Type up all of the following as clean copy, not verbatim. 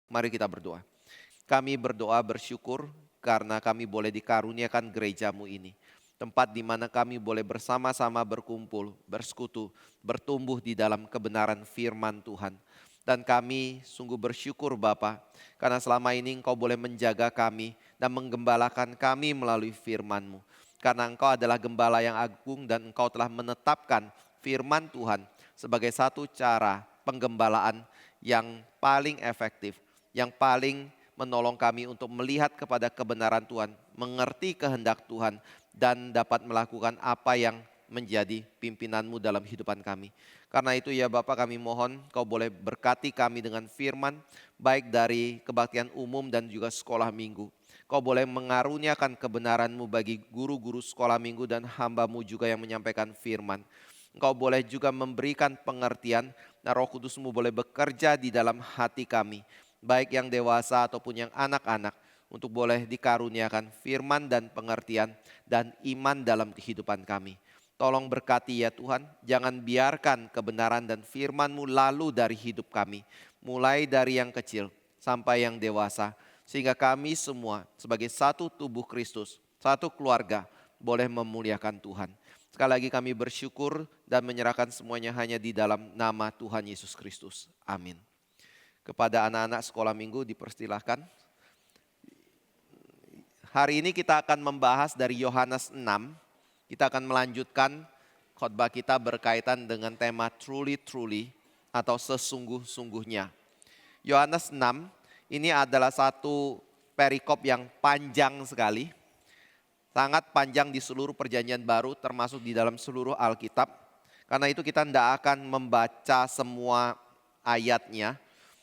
Mari kita berdoa. Kami berdoa bersyukur karena kami boleh dikaruniakan gerejamu ini. Tempat di mana kami boleh bersama-sama berkumpul, bersekutu, bertumbuh di dalam kebenaran firman Tuhan. Dan kami sungguh bersyukur Bapa, karena selama ini Engkau boleh menjaga kami dan menggembalakan kami melalui firman-Mu. Karena Engkau adalah gembala yang agung dan Engkau telah menetapkan firman Tuhan sebagai satu cara penggembalaan yang paling efektif, yang paling menolong kami untuk melihat kepada kebenaran Tuhan, mengerti kehendak Tuhan, dan dapat melakukan apa yang menjadi pimpinan-Mu dalam kehidupan kami. Karena itu ya Bapak, kami mohon Kau boleh berkati kami dengan firman, baik dari kebaktian umum dan juga sekolah minggu. Kau boleh mengaruniakan kebenaran-Mu bagi guru-guru sekolah minggu dan hamba-Mu juga yang menyampaikan firman. Engkau boleh juga memberikan pengertian, dan Roh Kudus-Mu boleh bekerja di dalam hati kami, baik yang dewasa ataupun yang anak-anak, untuk boleh dikaruniakan firman dan pengertian dan iman dalam kehidupan kami. Tolong berkati ya Tuhan, jangan biarkan kebenaran dan firman-Mu lalu dari hidup kami, mulai dari yang kecil sampai yang dewasa, sehingga kami semua sebagai satu tubuh Kristus, satu keluarga, boleh memuliakan Tuhan. Sekali lagi kami bersyukur dan menyerahkan semuanya hanya di dalam nama Tuhan Yesus Kristus. Amin. Kepada anak-anak sekolah minggu dipersilahkan. Hari ini kita akan membahas dari Yohanes 6. Kita akan melanjutkan khotbah kita berkaitan dengan tema truly truly atau sesungguh-sungguhnya. Yohanes 6 ini adalah satu perikop yang panjang sekali. Sangat panjang di seluruh perjanjian baru termasuk di dalam seluruh Alkitab. Karena itu kita tidak akan membaca semua ayatnya.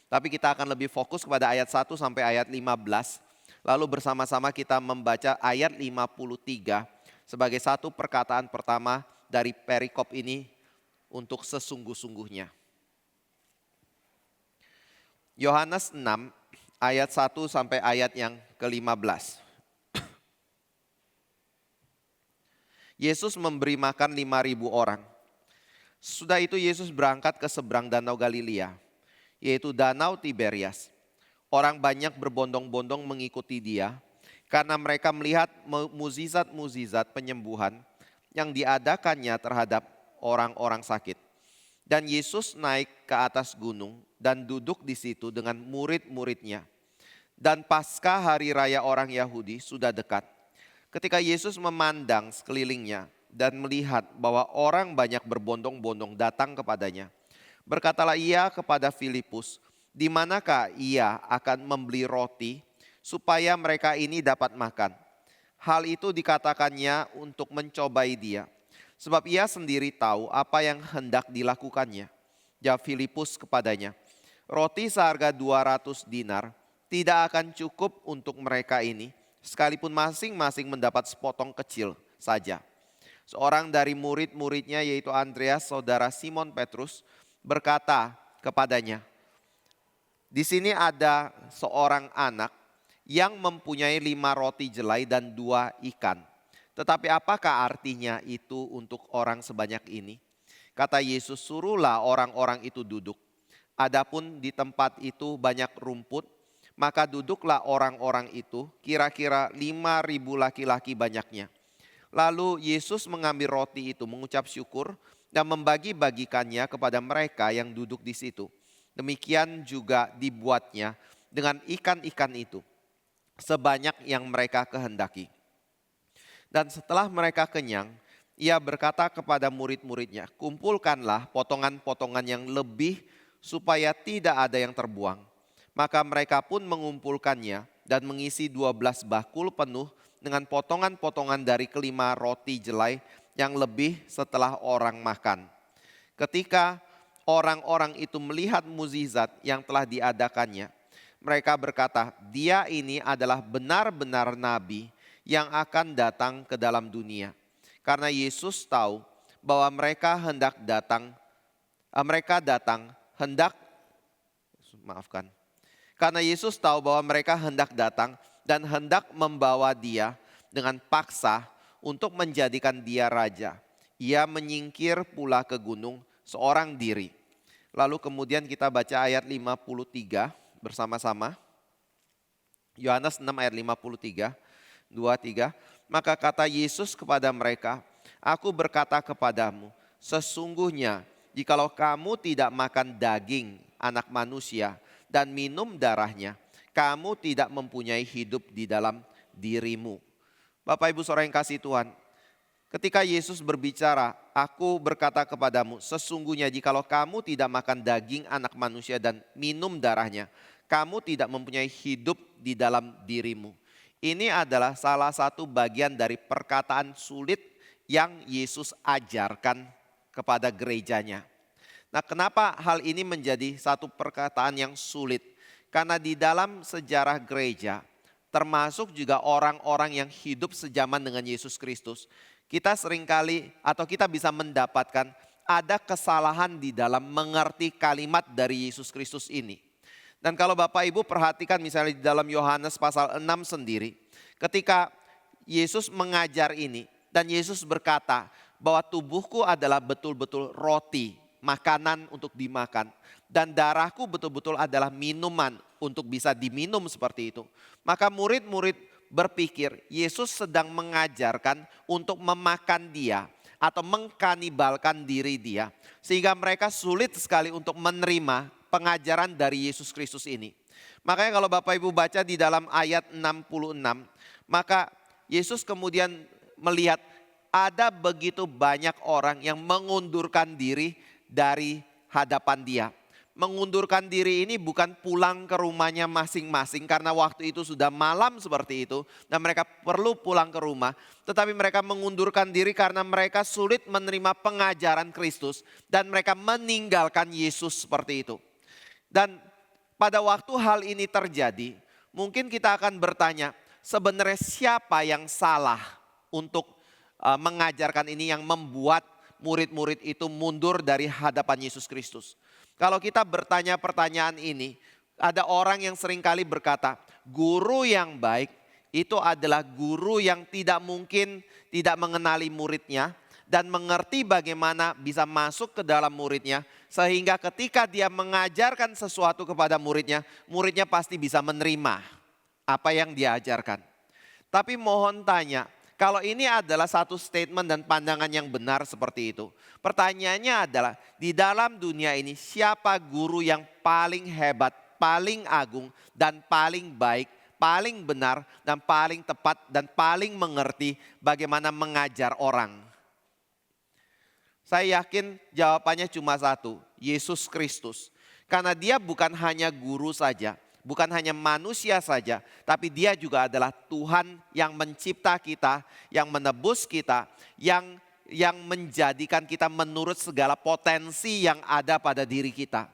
Tapi kita akan lebih fokus kepada ayat 1 sampai ayat 15. Lalu bersama-sama kita membaca ayat 53 sebagai satu perkataan pertama dari perikop ini untuk sesungguh-sungguhnya. Yohanes 6 ayat 1 sampai ayat yang ke-15. Yesus memberi makan 5.000 orang. Sesudah itu Yesus berangkat ke seberang danau Galilea, yaitu danau Tiberias. Orang banyak berbondong-bondong mengikuti Dia, karena mereka melihat mukjizat-mukjizat penyembuhan yang diadakannya terhadap orang-orang sakit. Dan Yesus naik ke atas gunung dan duduk di situ dengan murid-muridnya. Dan pasca hari raya orang Yahudi sudah dekat. Ketika Yesus memandang sekelilingnya dan melihat bahwa orang banyak berbondong-bondong datang kepadanya, berkatalah Ia kepada Filipus, di manakah Ia akan membeli roti supaya mereka ini dapat makan. Hal itu dikatakannya untuk mencobai Dia, sebab Ia sendiri tahu apa yang hendak dilakukannya. Jawab Filipus kepadanya, roti seharga 200 dinar tidak akan cukup untuk mereka ini, sekalipun masing-masing mendapat sepotong kecil saja. Seorang dari murid-muridnya yaitu Andreas, saudara Simon Petrus, berkata kepadanya, di sini ada seorang anak yang mempunyai 5 roti jelai dan 2 ikan. Tetapi apakah artinya itu untuk orang sebanyak ini? Kata Yesus, suruhlah orang-orang itu duduk. Adapun di tempat itu banyak rumput, maka duduklah orang-orang itu, kira-kira 5.000 laki-laki banyaknya. Lalu Yesus mengambil roti itu, mengucap syukur dan membagi-bagikannya kepada mereka yang duduk di situ. Demikian juga dibuatnya dengan ikan-ikan itu, sebanyak yang mereka kehendaki. Dan setelah mereka kenyang, Ia berkata kepada murid-muridnya, kumpulkanlah potongan-potongan yang lebih supaya tidak ada yang terbuang. Maka mereka pun mengumpulkannya dan mengisi 12 bakul penuh dengan potongan-potongan dari kelima roti jelai yang lebih setelah orang makan. Ketika orang-orang itu melihat mukjizat yang telah diadakannya, mereka berkata, Dia ini adalah benar-benar nabi yang akan datang ke dalam dunia. Karena Yesus tahu bahwa mereka datang Karena Yesus tahu bahwa mereka hendak datang dan hendak membawa Dia dengan paksa untuk menjadikan Dia raja. Ia menyingkir pula ke gunung seorang diri. Lalu kemudian kita baca ayat 53 bersama-sama. Yohanes 6 ayat 53, 23. Maka kata Yesus kepada mereka, aku berkata kepadamu, sesungguhnya jikalau kamu tidak makan daging anak manusia dan minum darahnya, kamu tidak mempunyai hidup di dalam dirimu. Bapak Ibu Saudara yang kasih Tuhan, ketika Yesus berbicara, aku berkata kepadamu, sesungguhnya jikalau kamu tidak makan daging anak manusia dan minum darahnya, kamu tidak mempunyai hidup di dalam dirimu. Ini adalah salah satu bagian dari perkataan sulit yang Yesus ajarkan kepada gerejanya. Nah, kenapa hal ini menjadi satu perkataan yang sulit? Karena di dalam sejarah gereja, termasuk juga orang-orang yang hidup sejaman dengan Yesus Kristus, kita seringkali atau kita bisa mendapatkan ada kesalahan di dalam mengerti kalimat dari Yesus Kristus ini. Dan kalau Bapak Ibu perhatikan misalnya di dalam Yohanes pasal 6 sendiri, ketika Yesus mengajar ini dan Yesus berkata bahwa tubuhku adalah betul-betul roti, makanan untuk dimakan, dan darahku betul-betul adalah minuman untuk bisa diminum seperti itu. Maka murid-murid berpikir Yesus sedang mengajarkan untuk memakan dia atau mengkanibalkan diri dia. Sehingga mereka sulit sekali untuk menerima pengajaran dari Yesus Kristus ini. Makanya kalau Bapak Ibu baca di dalam ayat 66, maka Yesus kemudian melihat ada begitu banyak orang yang mengundurkan diri dari hadapan dia. Mengundurkan diri ini bukan pulang ke rumahnya masing-masing karena waktu itu sudah malam seperti itu dan mereka perlu pulang ke rumah. Tetapi mereka mengundurkan diri karena mereka sulit menerima pengajaran Kristus dan mereka meninggalkan Yesus seperti itu. Dan pada waktu hal ini terjadi, mungkin kita akan bertanya, sebenarnya siapa yang salah untuk mengajarkan ini yang membuat murid-murid itu mundur dari hadapan Yesus Kristus? Kalau kita bertanya pertanyaan ini, ada orang yang seringkali berkata, guru yang baik itu adalah guru yang tidak mungkin tidak mengenali muridnya dan mengerti bagaimana bisa masuk ke dalam muridnya, sehingga ketika dia mengajarkan sesuatu kepada muridnya, muridnya pasti bisa menerima apa yang dia ajarkan. Tapi mohon tanya, kalau ini adalah satu statement dan pandangan yang benar seperti itu, pertanyaannya adalah di dalam dunia ini siapa guru yang paling hebat, paling agung dan paling baik, paling benar dan paling tepat dan paling mengerti bagaimana mengajar orang? Saya yakin jawabannya cuma satu, Yesus Kristus. Karena dia bukan hanya guru saja, bukan hanya manusia saja, tapi dia juga adalah Tuhan yang mencipta kita, yang menebus kita, yang menjadikan kita menurut segala potensi yang ada pada diri kita.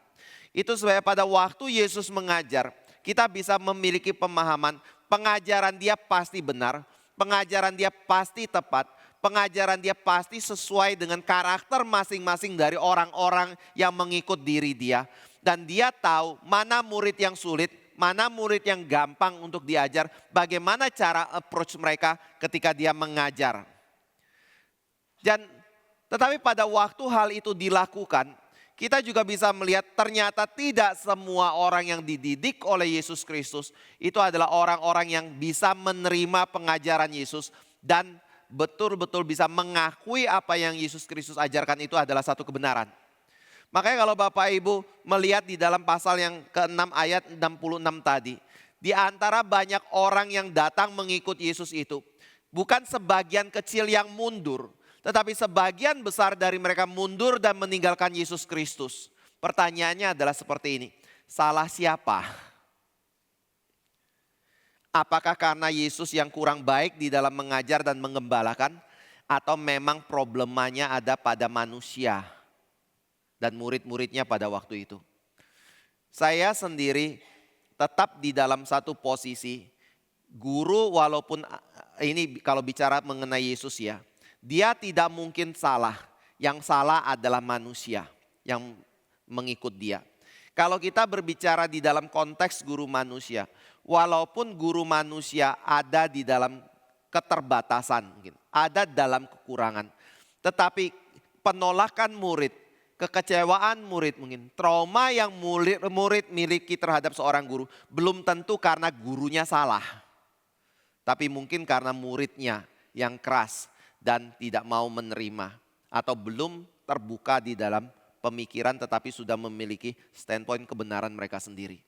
Itu sebabnya pada waktu Yesus mengajar, kita bisa memiliki pemahaman pengajaran dia pasti benar, pengajaran dia pasti tepat, pengajaran dia pasti sesuai dengan karakter masing-masing dari orang-orang yang mengikut diri dia. Dan dia tahu mana murid yang sulit, mana murid yang gampang untuk diajar, bagaimana cara approach mereka ketika dia mengajar. Tetapi pada waktu hal itu dilakukan, kita juga bisa melihat ternyata tidak semua orang yang dididik oleh Yesus Kristus itu adalah orang-orang yang bisa menerima pengajaran Yesus dan betul-betul bisa mengakui apa yang Yesus Kristus ajarkan itu adalah satu kebenaran. Makanya kalau Bapak Ibu melihat di dalam pasal yang ke-6 ayat 66 tadi, di antara banyak orang yang datang mengikut Yesus itu, bukan sebagian kecil yang mundur, tetapi sebagian besar dari mereka mundur dan meninggalkan Yesus Kristus. Pertanyaannya adalah seperti ini, salah siapa? Apakah karena Yesus yang kurang baik di dalam mengajar dan mengembalakan, atau memang problemanya ada pada manusia dan murid-muridnya pada waktu itu? Saya sendiri tetap di dalam satu posisi, guru walaupun ini kalau bicara mengenai Yesus ya, dia tidak mungkin salah, yang salah adalah manusia yang mengikut dia. Kalau kita berbicara di dalam konteks guru manusia, walaupun guru manusia ada di dalam keterbatasan, ada dalam kekurangan, tetapi penolakan murid kekecewaan murid mungkin, trauma yang murid miliki terhadap seorang guru belum tentu karena gurunya salah. Tapi mungkin karena muridnya yang keras dan tidak mau menerima atau belum terbuka di dalam pemikiran tetapi sudah memiliki standpoint kebenaran mereka sendiri.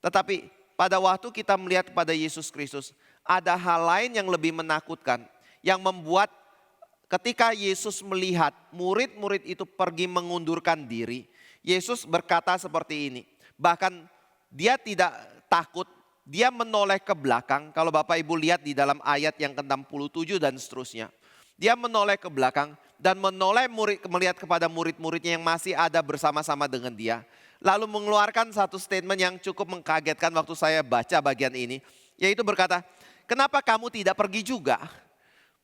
Tetapi pada waktu kita melihat kepada Yesus Kristus, ada hal lain yang lebih menakutkan yang membuat ketika Yesus melihat murid-murid itu pergi mengundurkan diri, Yesus berkata seperti ini. Bahkan dia tidak takut, dia menoleh ke belakang. Kalau Bapak Ibu lihat di dalam ayat yang ke-67 dan seterusnya. Dia menoleh ke belakang dan melihat kepada murid-muridnya yang masih ada bersama-sama dengan dia. Lalu mengeluarkan satu statement yang cukup mengkagetkan waktu saya baca bagian ini. Yaitu berkata, kenapa kamu tidak pergi juga?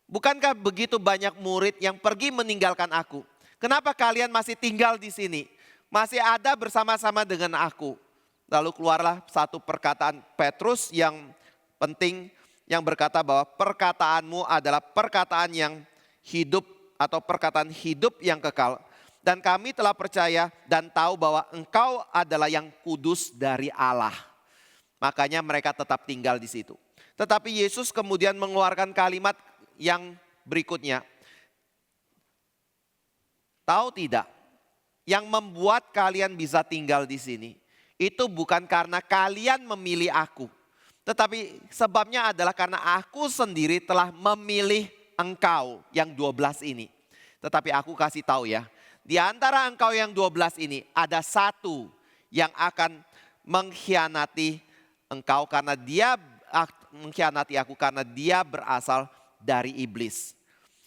Bukankah begitu banyak murid yang pergi meninggalkan aku? Kenapa kalian masih tinggal di sini? Masih ada bersama-sama dengan aku. Lalu keluarlah satu perkataan Petrus yang penting yang berkata bahwa perkataanmu adalah perkataan yang hidup atau perkataan hidup yang kekal. Dan kami telah percaya dan tahu bahwa engkau adalah yang kudus dari Allah. Makanya mereka tetap tinggal di situ. Tetapi Yesus kemudian mengeluarkan kalimat yang berikutnya. Tahu tidak, yang membuat kalian bisa tinggal di sini, itu bukan karena kalian memilih aku. Tetapi sebabnya adalah karena aku sendiri telah memilih engkau yang 12 ini. Tetapi aku kasih tahu ya, di antara engkau yang 12 ini ada satu yang akan mengkhianati engkau karena dia mengkhianati aku karena dia berasal dari iblis.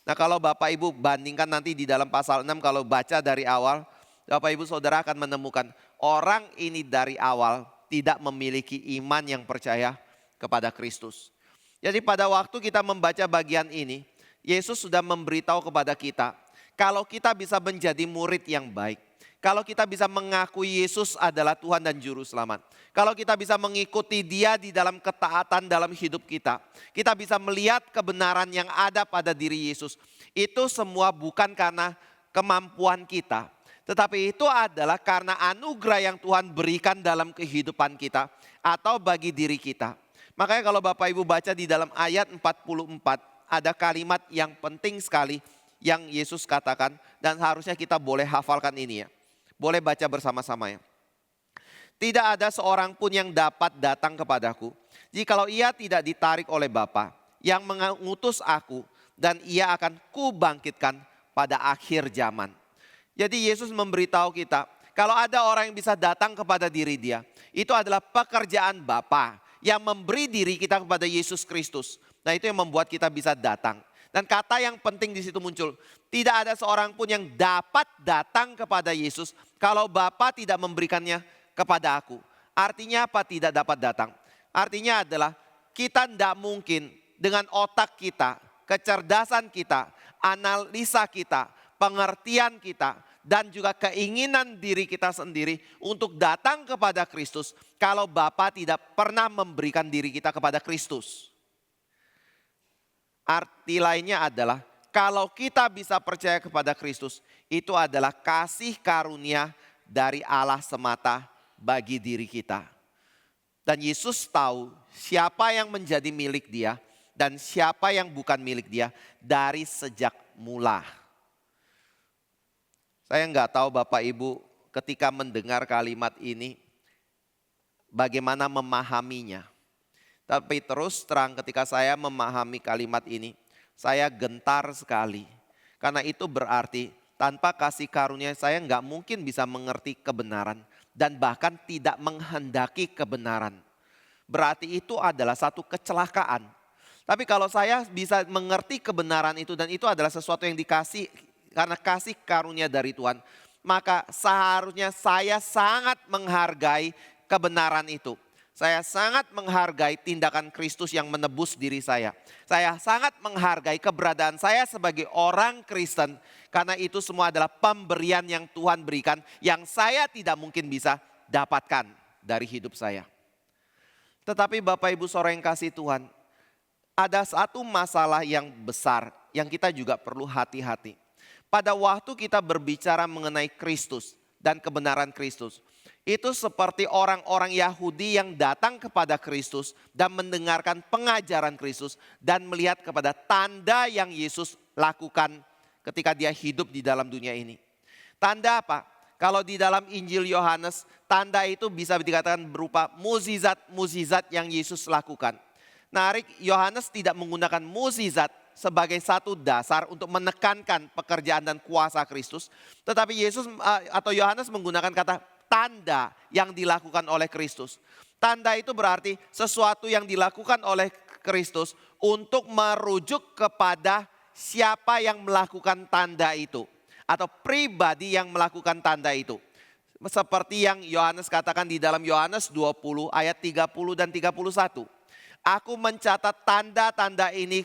Nah kalau Bapak Ibu bandingkan nanti di dalam pasal 6 kalau baca dari awal, Bapak Ibu Saudara akan menemukan orang ini dari awal tidak memiliki iman yang percaya kepada Kristus. Jadi pada waktu kita membaca bagian ini, Yesus sudah memberitahu kepada kita, kalau kita bisa menjadi murid yang baik, kalau kita bisa mengakui Yesus adalah Tuhan dan Juru Selamat. Kalau kita bisa mengikuti Dia di dalam ketaatan dalam hidup kita. Kita bisa melihat kebenaran yang ada pada diri Yesus. Itu semua bukan karena kemampuan kita. Tetapi itu adalah karena anugerah yang Tuhan berikan dalam kehidupan kita. Atau bagi diri kita. Makanya kalau Bapak Ibu baca di dalam ayat 44. Ada kalimat yang penting sekali yang Yesus katakan. Dan harusnya kita boleh hafalkan ini ya. Boleh baca bersama-sama ya. Tidak ada seorang pun yang dapat datang kepadaku, jikalau ia tidak ditarik oleh Bapa yang mengutus aku, dan ia akan kubangkitkan pada akhir zaman. Jadi Yesus memberitahu kita, kalau ada orang yang bisa datang kepada diri dia, itu adalah pekerjaan Bapa yang memberi diri kita kepada Yesus Kristus. Nah itu yang membuat kita bisa datang. Dan kata yang penting di situ muncul, tidak ada seorang pun yang dapat datang kepada Yesus kalau Bapa tidak memberikannya kepada aku. Artinya apa tidak dapat datang? Artinya adalah kita tidak mungkin dengan otak kita, kecerdasan kita, analisa kita, pengertian kita, dan juga keinginan diri kita sendiri untuk datang kepada Kristus kalau Bapa tidak pernah memberikan diri kita kepada Kristus. Arti lainnya adalah kalau kita bisa percaya kepada Kristus, itu adalah kasih karunia dari Allah semata bagi diri kita. Dan Yesus tahu siapa yang menjadi milik Dia dan siapa yang bukan milik Dia dari sejak mula. Saya nggak tahu Bapak Ibu ketika mendengar kalimat ini bagaimana memahaminya. Tapi terus terang ketika saya memahami kalimat ini, saya gentar sekali. Karena itu berarti tanpa kasih karunia saya nggak mungkin bisa mengerti kebenaran. Dan bahkan tidak menghendaki kebenaran. Berarti itu adalah satu kecelakaan. Tapi kalau saya bisa mengerti kebenaran itu dan itu adalah sesuatu yang dikasih karena kasih karunia dari Tuhan. Maka seharusnya saya sangat menghargai kebenaran itu. Saya sangat menghargai tindakan Kristus yang menebus diri saya. Saya sangat menghargai keberadaan saya sebagai orang Kristen. Karena itu semua adalah pemberian yang Tuhan berikan yang saya tidak mungkin bisa dapatkan dari hidup saya. Tetapi Bapak Ibu Saudara yang kasih Tuhan, ada satu masalah yang besar yang kita juga perlu hati-hati. pada waktu kita berbicara mengenai Kristus dan kebenaran Kristus, itu seperti orang-orang Yahudi yang datang kepada Kristus dan mendengarkan pengajaran Kristus dan melihat kepada tanda yang Yesus lakukan ketika dia hidup di dalam dunia ini. Tanda apa? Kalau di dalam Injil Yohanes, tanda itu bisa dikatakan berupa mukjizat-mukjizat yang Yesus lakukan. Yohanes tidak menggunakan mukjizat sebagai satu dasar untuk menekankan pekerjaan dan kuasa Kristus, tetapi Yohanes menggunakan kata tanda yang dilakukan oleh Kristus. Tanda itu berarti sesuatu yang dilakukan oleh Kristus untuk merujuk kepada siapa yang melakukan tanda itu, atau pribadi yang melakukan tanda itu. Seperti yang Yohanes katakan di dalam Yohanes 20 ayat 30 dan 31. Aku mencatat tanda-tanda ini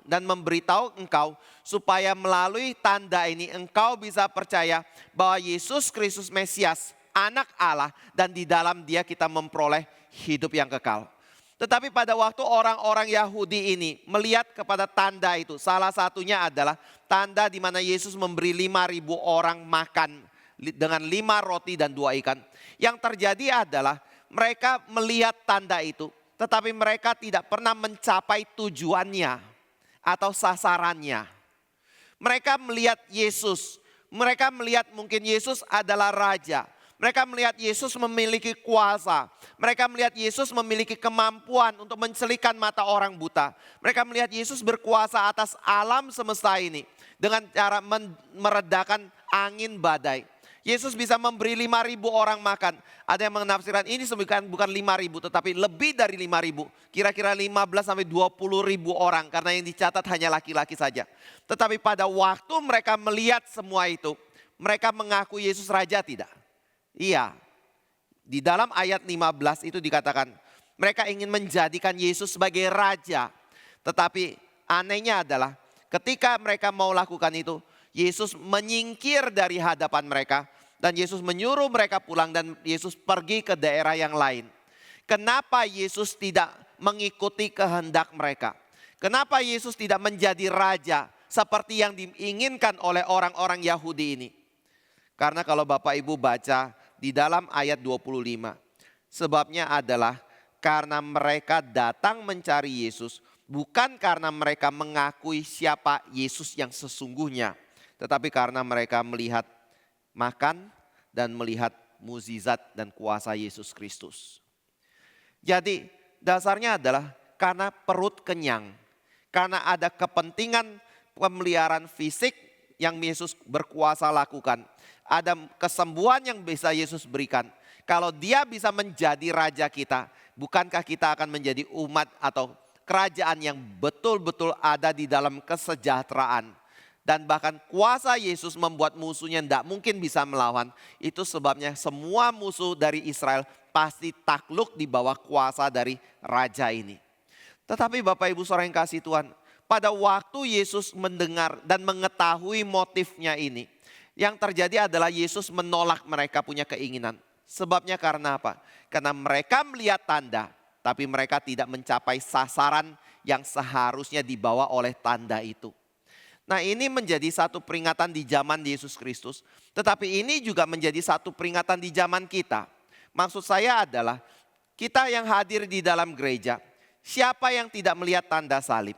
dan memberitahu engkau supaya melalui tanda ini engkau bisa percaya bahwa Yesus Kristus Mesias, Anak Allah, dan di dalam Dia kita memperoleh hidup yang kekal. Tetapi pada waktu orang-orang Yahudi ini melihat kepada tanda itu, salah satunya adalah tanda di mana Yesus memberi 5.000 orang makan dengan 5 roti dan 2 ikan. Yang terjadi adalah mereka melihat tanda itu, tetapi mereka tidak pernah mencapai tujuannya atau sasarannya. Mereka melihat Yesus, mereka melihat mungkin Yesus adalah raja. Mereka melihat Yesus memiliki kuasa. Mereka melihat Yesus memiliki kemampuan untuk mencelikan mata orang buta. Mereka melihat Yesus berkuasa atas alam semesta ini dengan cara meredakan angin badai. Yesus bisa memberi 5.000 orang makan. Ada yang menafsirkan ini bukan 5.000 tetapi lebih dari 5.000. Kira-kira 15 sampai 20.000 orang karena yang dicatat hanya laki-laki saja. Tetapi pada waktu mereka melihat semua itu, mereka mengaku Yesus raja tidak? Iya. Di dalam ayat 15 itu dikatakan mereka ingin menjadikan Yesus sebagai raja. Tetapi anehnya adalah ketika mereka mau lakukan itu, Yesus menyingkir dari hadapan mereka dan Yesus menyuruh mereka pulang dan Yesus pergi ke daerah yang lain. Kenapa Yesus tidak mengikuti kehendak mereka? Kenapa Yesus tidak menjadi raja seperti yang diinginkan oleh orang-orang Yahudi ini? Karena kalau Bapak Ibu baca di dalam ayat 25, sebabnya adalah karena mereka datang mencari Yesus bukan karena mereka mengakui siapa Yesus yang sesungguhnya, tetapi karena mereka melihat makan dan melihat mukjizat dan kuasa Yesus Kristus. Jadi dasarnya adalah karena perut kenyang, karena ada kepentingan pemeliharaan fisik yang Yesus berkuasa lakukan. Ada kesembuhan yang bisa Yesus berikan. Kalau Dia bisa menjadi raja kita, bukankah kita akan menjadi umat atau kerajaan yang betul-betul ada di dalam kesejahteraan? Dan bahkan kuasa Yesus membuat musuhnya tidak mungkin bisa melawan. Itu sebabnya semua musuh dari Israel pasti takluk di bawah kuasa dari raja ini. Tetapi Bapak Ibu Saudara yang kasih Tuhan, pada waktu Yesus mendengar dan mengetahui motifnya ini, yang terjadi adalah Yesus menolak mereka punya keinginan. Sebabnya karena apa? Karena mereka melihat tanda, tapi mereka tidak mencapai sasaran yang seharusnya dibawa oleh tanda itu. Nah, ini menjadi satu peringatan di zaman Yesus Kristus, tetapi ini juga menjadi satu peringatan di zaman kita. Maksud saya adalah kita yang hadir di dalam gereja, siapa yang tidak melihat tanda salib?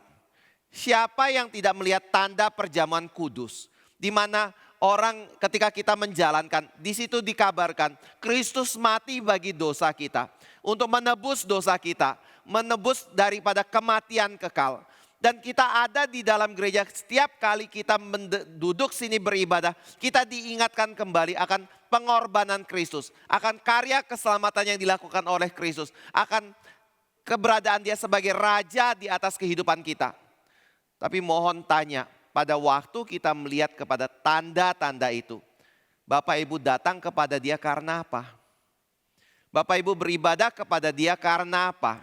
Siapa yang tidak melihat tanda perjamuan kudus? Di mana orang ketika kita menjalankan, di situ dikabarkan Kristus mati bagi dosa kita. Untuk menebus dosa kita, menebus daripada kematian kekal. Dan kita ada di dalam gereja, setiap kali kita duduk sini beribadah, kita diingatkan kembali akan pengorbanan Kristus. Akan karya keselamatan yang dilakukan oleh Kristus. Akan keberadaan Dia sebagai raja di atas kehidupan kita. Tapi mohon tanya, pada waktu kita melihat kepada tanda-tanda itu, Bapak Ibu datang kepada Dia karena apa? Bapak Ibu beribadah kepada Dia karena apa?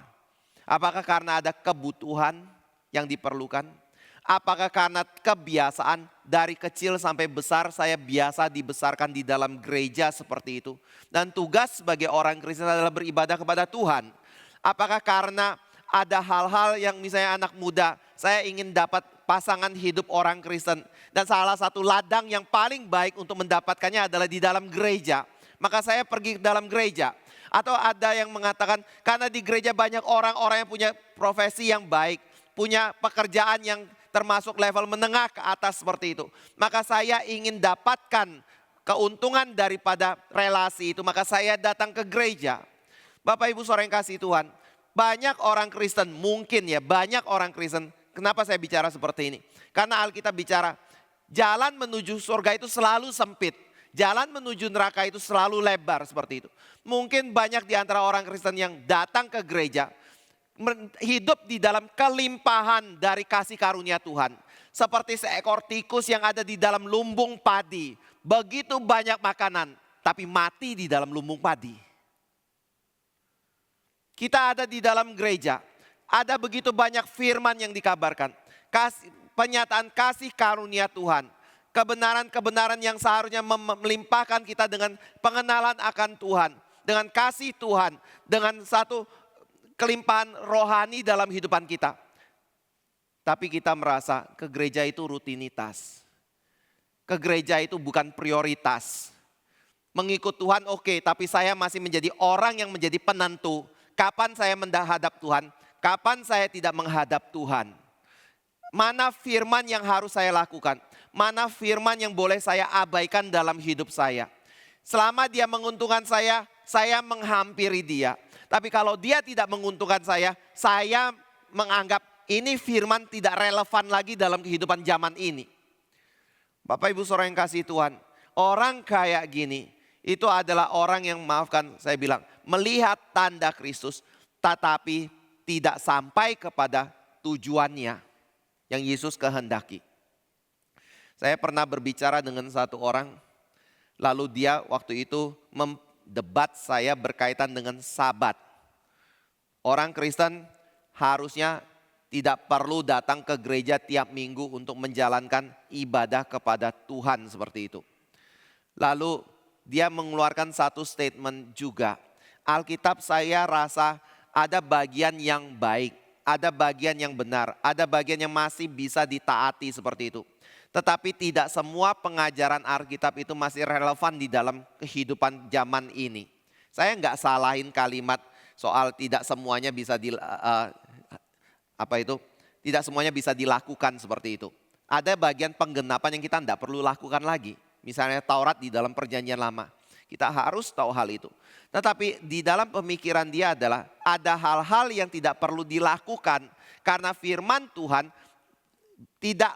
Apakah karena ada kebutuhan yang diperlukan? Apakah karena kebiasaan dari kecil sampai besar saya biasa dibesarkan di dalam gereja seperti itu? Dan tugas sebagai orang Kristen adalah beribadah kepada Tuhan. Apakah karena ada hal-hal yang misalnya anak muda, saya ingin dapat pasangan hidup orang Kristen. Dan salah satu ladang yang paling baik untuk mendapatkannya adalah di dalam gereja. Maka saya pergi ke dalam gereja. Atau ada yang mengatakan karena di gereja banyak orang-orang yang punya profesi yang baik, punya pekerjaan yang termasuk level menengah ke atas seperti itu. Maka saya ingin dapatkan keuntungan daripada relasi itu, maka saya datang ke gereja. Bapak Ibu saudara yang kasih Tuhan, banyak orang Kristen, mungkin ya banyak orang Kristen, kenapa saya bicara seperti ini? Karena Alkitab bicara, jalan menuju surga itu selalu sempit. Jalan menuju neraka itu selalu lebar seperti itu. Mungkin banyak di antara orang Kristen yang datang ke gereja, hidup di dalam kelimpahan dari kasih karunia Tuhan. Seperti seekor tikus yang ada di dalam lumbung padi. Begitu banyak makanan, tapi mati di dalam lumbung padi. Kita ada di dalam gereja, ada begitu banyak firman yang dikabarkan. Penyataan kasih karunia Tuhan. Kebenaran-kebenaran yang seharusnya melimpahkan kita dengan pengenalan akan Tuhan. Dengan kasih Tuhan. Dengan satu kelimpahan rohani dalam hidupan kita. Tapi kita merasa ke gereja itu rutinitas. Ke gereja itu bukan prioritas. Mengikut Tuhan oke, tapi saya masih menjadi orang yang menjadi penentu. Kapan saya menghadap Tuhan, kapan saya tidak menghadap Tuhan. Mana firman yang harus saya lakukan, mana firman yang boleh saya abaikan dalam hidup saya. Selama dia menguntungkan saya menghampiri dia. Tapi kalau dia tidak menguntungkan saya menganggap ini firman tidak relevan lagi dalam kehidupan zaman ini. Bapak Ibu saudara yang kasih Tuhan, orang kayak gini itu adalah orang yang maafkan saya bilang melihat tanda Kristus tetapi tidak sampai kepada tujuannya yang Yesus kehendaki. Saya pernah berbicara dengan satu orang, lalu dia waktu itu mendebat saya berkaitan dengan Sabat. Orang Kristen harusnya tidak perlu datang ke gereja tiap minggu untuk menjalankan ibadah kepada Tuhan seperti itu. Lalu dia mengeluarkan satu statement juga. Alkitab saya rasa ada bagian yang baik, ada bagian yang benar, ada bagian yang masih bisa ditaati seperti itu. Tetapi tidak semua pengajaran Alkitab itu masih relevan di dalam kehidupan zaman ini. Saya nggak salahin kalimat soal tidak semuanya bisa tidak semuanya bisa dilakukan seperti itu. Ada bagian penggenapan yang kita tidak perlu lakukan lagi. Misalnya Taurat di dalam perjanjian lama. Kita harus tahu hal itu. Tetapi di dalam pemikiran dia adalah ada hal-hal yang tidak perlu dilakukan karena firman Tuhan tidak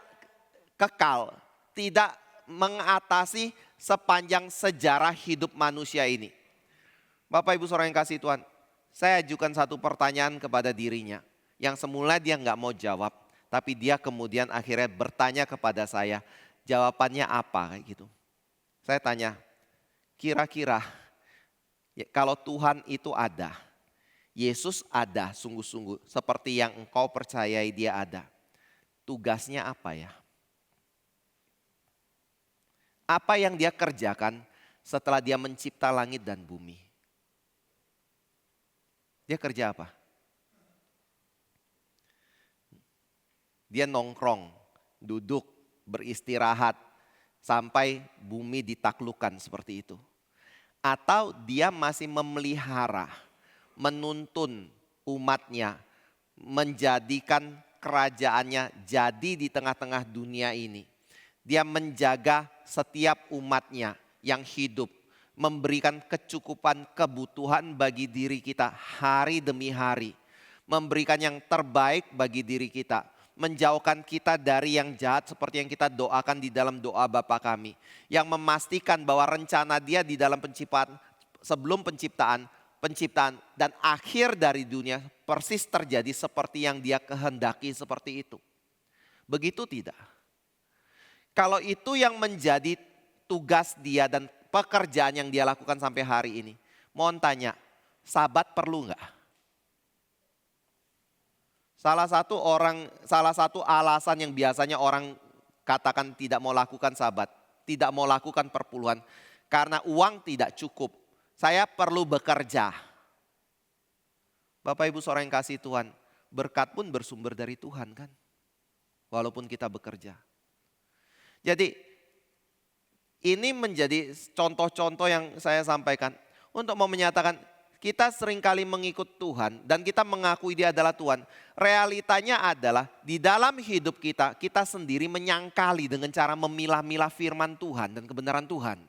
kekal, tidak mengatasi sepanjang sejarah hidup manusia ini. Bapak Ibu saudara yang kasih Tuhan, saya ajukan satu pertanyaan kepada dirinya yang semula dia nggak mau jawab, tapi dia kemudian akhirnya bertanya kepada saya, jawabannya apa kayak gitu. Saya tanya, kira-kira kalau Tuhan itu ada, Yesus ada sungguh-sungguh seperti yang engkau percayai dia ada. Tugasnya apa ya? Apa yang dia kerjakan setelah dia mencipta langit dan bumi? Dia kerja apa? Dia nongkrong, duduk, beristirahat sampai bumi ditaklukkan seperti itu. Atau dia masih memelihara, menuntun umatnya, menjadikan kerajaannya jadi di tengah-tengah dunia ini. Dia menjaga setiap umatnya yang hidup, memberikan kecukupan kebutuhan bagi diri kita hari demi hari. Memberikan yang terbaik bagi diri kita. Menjauhkan kita dari yang jahat seperti yang kita doakan di dalam doa Bapa kami. Yang memastikan bahwa rencana dia di dalam penciptaan, sebelum penciptaan dan akhir dari dunia persis terjadi seperti yang dia kehendaki seperti itu. Begitu tidak? Kalau itu yang menjadi tugas dia dan pekerjaan yang dia lakukan sampai hari ini. Mohon tanya, Sabat perlu enggak? Salah satu alasan yang biasanya orang katakan tidak mau lakukan Sabat, tidak mau lakukan perpuluhan karena uang tidak cukup. Saya perlu bekerja. Bapak Ibu saudara yang kasih Tuhan, berkat pun bersumber dari Tuhan kan. Walaupun kita bekerja. Jadi ini menjadi contoh-contoh yang saya sampaikan untuk mau menyatakan kita seringkali mengikut Tuhan dan kita mengakui Dia adalah Tuhan. Realitanya adalah di dalam hidup kita, kita sendiri menyangkali dengan cara memilah-milah firman Tuhan dan kebenaran Tuhan.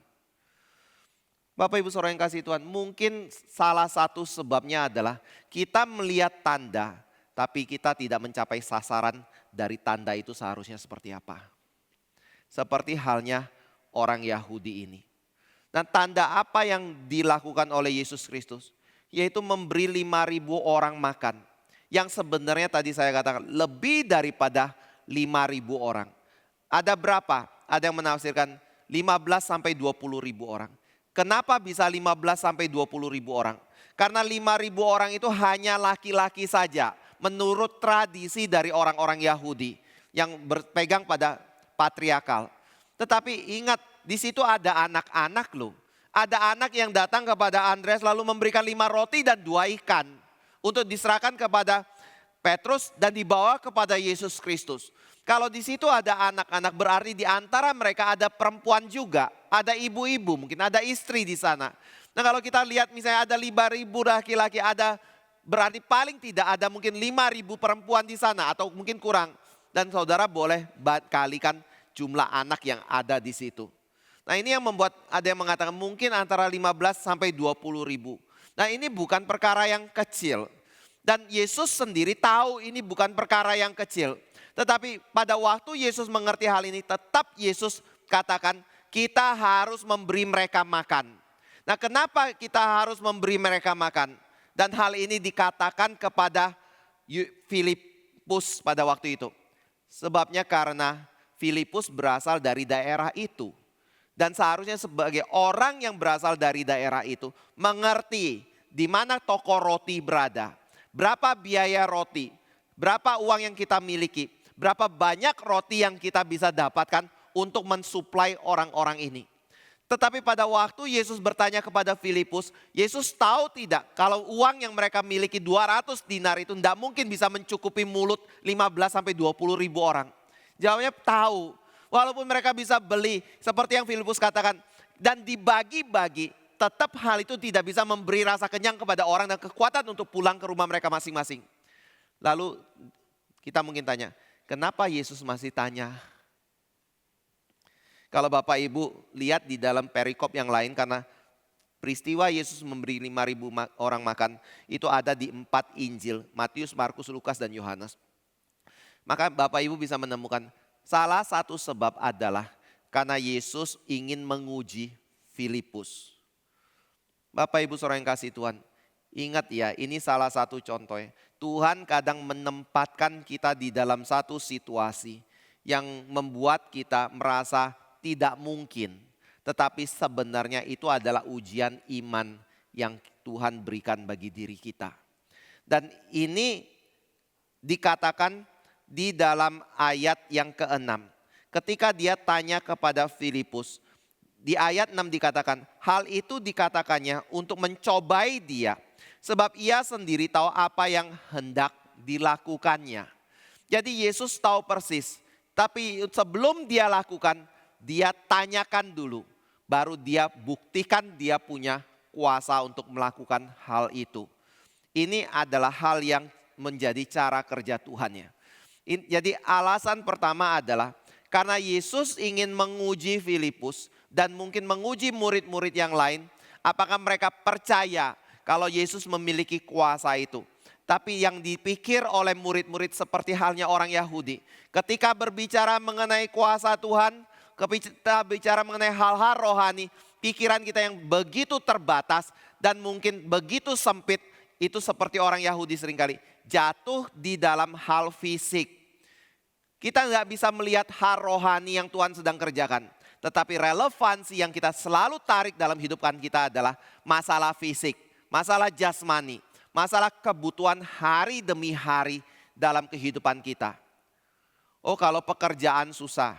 Bapak Ibu Saudara yang kasih Tuhan, mungkin salah satu sebabnya adalah kita melihat tanda, tapi kita tidak mencapai sasaran dari tanda itu seharusnya seperti apa. Seperti halnya orang Yahudi ini. Dan tanda apa yang dilakukan oleh Yesus Kristus? Yaitu memberi 5.000 orang makan. Yang sebenarnya tadi saya katakan lebih daripada 5.000 orang. Ada berapa? Ada yang menafsirkan 15 sampai 20.000 orang. Kenapa bisa 15 sampai 20.000 orang? Karena 5.000 orang itu hanya laki-laki saja. Menurut tradisi dari orang-orang Yahudi yang berpegang pada patriarkal. Tetapi ingat, di situ ada anak-anak loh. Ada anak yang datang kepada Andreas lalu memberikan 5 roti dan 2 ikan. Untuk diserahkan kepada Petrus dan dibawa kepada Yesus Kristus. Kalau di situ ada anak-anak berarti di antara mereka ada perempuan juga. Ada ibu-ibu, mungkin ada istri di sana. Nah kalau kita lihat misalnya ada 5.000 laki-laki, ada berarti paling tidak ada mungkin 5.000 perempuan di sana atau mungkin kurang. Dan saudara boleh kalikan jumlah anak yang ada di situ. Nah ini yang membuat ada yang mengatakan mungkin antara 15 sampai 20.000. Nah ini bukan perkara yang kecil. Dan Yesus sendiri tahu ini bukan perkara yang kecil. Tetapi pada waktu Yesus mengerti hal ini tetap Yesus katakan kita harus memberi mereka makan. Nah kenapa kita harus memberi mereka makan? Dan hal ini dikatakan kepada Filipus pada waktu itu. Sebabnya karena Filipus berasal dari daerah itu. Dan seharusnya sebagai orang yang berasal dari daerah itu mengerti di mana toko roti berada. Berapa biaya roti, berapa uang yang kita miliki, berapa banyak roti yang kita bisa dapatkan untuk mensuplai orang-orang ini. Tetapi pada waktu Yesus bertanya kepada Filipus, Yesus tahu tidak kalau uang yang mereka miliki 200 dinar itu tidak mungkin bisa mencukupi mulut 15 sampai 20 ribu orang. Jawabnya tahu, walaupun mereka bisa beli seperti yang Filipus katakan dan dibagi-bagi, tetap hal itu tidak bisa memberi rasa kenyang kepada orang dan kekuatan untuk pulang ke rumah mereka masing-masing. Lalu kita mungkin tanya, kenapa Yesus masih tanya? Kalau Bapak Ibu lihat di dalam perikop yang lain karena peristiwa Yesus memberi 5.000 orang makan itu ada di 4 Injil, Matius, Markus, Lukas, dan Yohanes. Maka Bapak Ibu bisa menemukan salah satu sebab adalah karena Yesus ingin menguji Filipus. Bapak Ibu saudara yang kasih Tuhan, ingat ya ini salah satu contoh ya. Tuhan kadang menempatkan kita di dalam satu situasi yang membuat kita merasa tidak mungkin. Tetapi sebenarnya itu adalah ujian iman yang Tuhan berikan bagi diri kita. Dan ini dikatakan di dalam ayat yang ke-6. Ketika dia tanya kepada Filipus, di ayat 6 dikatakan, hal itu dikatakannya untuk mencobai dia. Sebab ia sendiri tahu apa yang hendak dilakukannya. Jadi Yesus tahu persis. Tapi sebelum dia lakukan, dia tanyakan dulu. Baru dia buktikan dia punya kuasa untuk melakukan hal itu. Ini adalah hal yang menjadi cara kerja Tuhan ya. Jadi alasan pertama adalah karena Yesus ingin menguji Filipus dan mungkin menguji murid-murid yang lain. Apakah mereka percaya kalau Yesus memiliki kuasa itu. Tapi yang dipikir oleh murid-murid seperti halnya orang Yahudi. Ketika berbicara mengenai kuasa Tuhan, ketika bicara mengenai hal-hal rohani, pikiran kita yang begitu terbatas dan mungkin begitu sempit, itu seperti orang Yahudi seringkali jatuh di dalam hal fisik. Kita nggak bisa melihat hal rohani yang Tuhan sedang kerjakan. Tetapi relevansi yang kita selalu tarik dalam hidupan kita adalah masalah fisik, masalah jasmani, masalah kebutuhan hari demi hari dalam kehidupan kita. Oh kalau pekerjaan susah,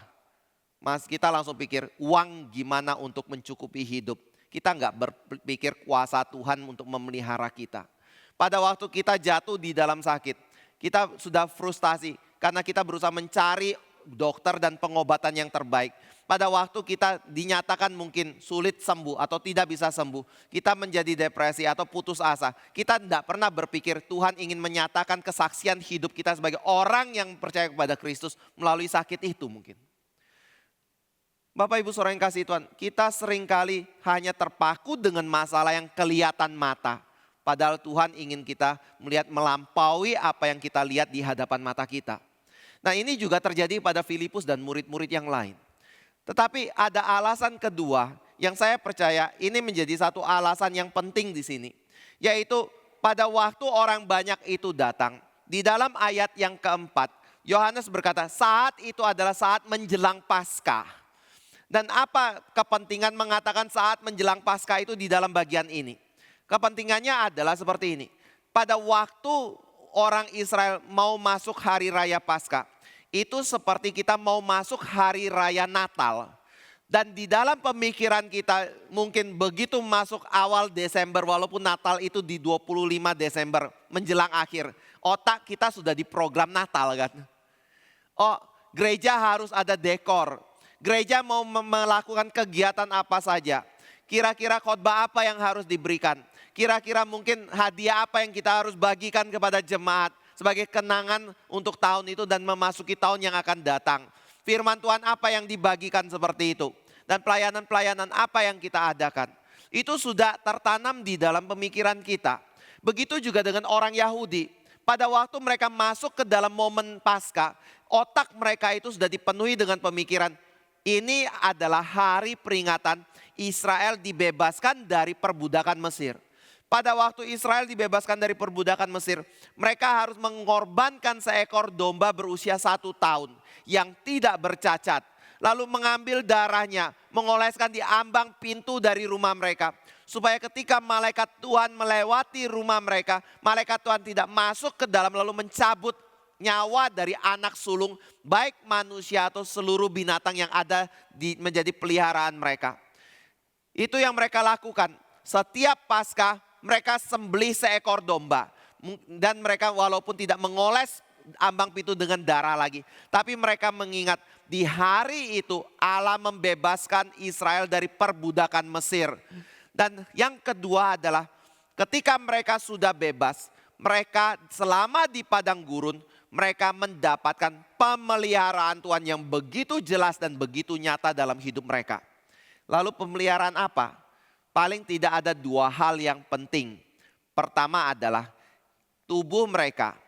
kita langsung pikir uang gimana untuk mencukupi hidup. Kita nggak berpikir kuasa Tuhan untuk memelihara kita. Pada waktu kita jatuh di dalam sakit, Kita sudah frustasi karena kita berusaha mencari dokter dan pengobatan yang terbaik. Pada waktu kita dinyatakan mungkin sulit sembuh atau tidak bisa sembuh, kita menjadi depresi atau putus asa. Kita tidak pernah berpikir Tuhan ingin menyatakan kesaksian hidup kita sebagai orang yang percaya kepada Kristus melalui sakit itu mungkin. Bapak Ibu Saudara yang kasih Tuhan, kita seringkali hanya terpaku dengan masalah yang kelihatan mata. Padahal Tuhan ingin kita melihat melampaui apa yang kita lihat di hadapan mata kita. Nah ini juga terjadi pada Filipus dan murid-murid yang lain. Tetapi ada alasan kedua yang saya percaya ini menjadi satu alasan yang penting di sini. Yaitu pada waktu orang banyak itu datang. Di dalam ayat yang keempat, Yohanes berkata saat itu adalah saat menjelang Paskah. Dan apa kepentingan mengatakan saat menjelang Paskah itu di dalam bagian ini? Kepentingannya adalah seperti ini. Pada waktu orang Israel mau masuk hari raya Paskah, itu seperti kita mau masuk hari raya Natal. Dan di dalam pemikiran kita mungkin begitu masuk awal Desember walaupun Natal itu di 25 Desember menjelang akhir. Otak kita sudah di program Natal kan. Oh gereja harus ada dekor. Gereja mau melakukan kegiatan apa saja. Kira-kira khotbah apa yang harus diberikan. Kira-kira mungkin hadiah apa yang kita harus bagikan kepada jemaat. Sebagai kenangan untuk tahun itu dan memasuki tahun yang akan datang. Firman Tuhan apa yang dibagikan seperti itu. Dan pelayanan-pelayanan apa yang kita adakan. Itu sudah tertanam di dalam pemikiran kita. Begitu juga dengan orang Yahudi. Pada waktu mereka masuk ke dalam momen Paskah, otak mereka itu sudah dipenuhi dengan pemikiran. Ini adalah hari peringatan Israel dibebaskan dari perbudakan Mesir. Pada waktu Israel dibebaskan dari perbudakan Mesir, mereka harus mengorbankan seekor domba berusia 1 tahun yang tidak bercacat. Lalu mengambil darahnya, mengoleskan di ambang pintu dari rumah mereka. Supaya ketika malaikat Tuhan melewati rumah mereka, malaikat Tuhan tidak masuk ke dalam lalu mencabut nyawa dari anak sulung, baik manusia atau seluruh binatang yang ada menjadi peliharaan mereka. Itu yang mereka lakukan. Setiap Paskah mereka sembelih seekor domba. Dan mereka walaupun tidak mengoles ambang pintu dengan darah lagi. Tapi mereka mengingat di hari itu Allah membebaskan Israel dari perbudakan Mesir. Dan yang kedua adalah ketika mereka sudah bebas. Mereka selama di padang gurun mereka mendapatkan pemeliharaan Tuhan yang begitu jelas dan begitu nyata dalam hidup mereka. Lalu pemeliharaan apa? Paling tidak ada 2 hal yang penting. Pertama adalah tubuh mereka,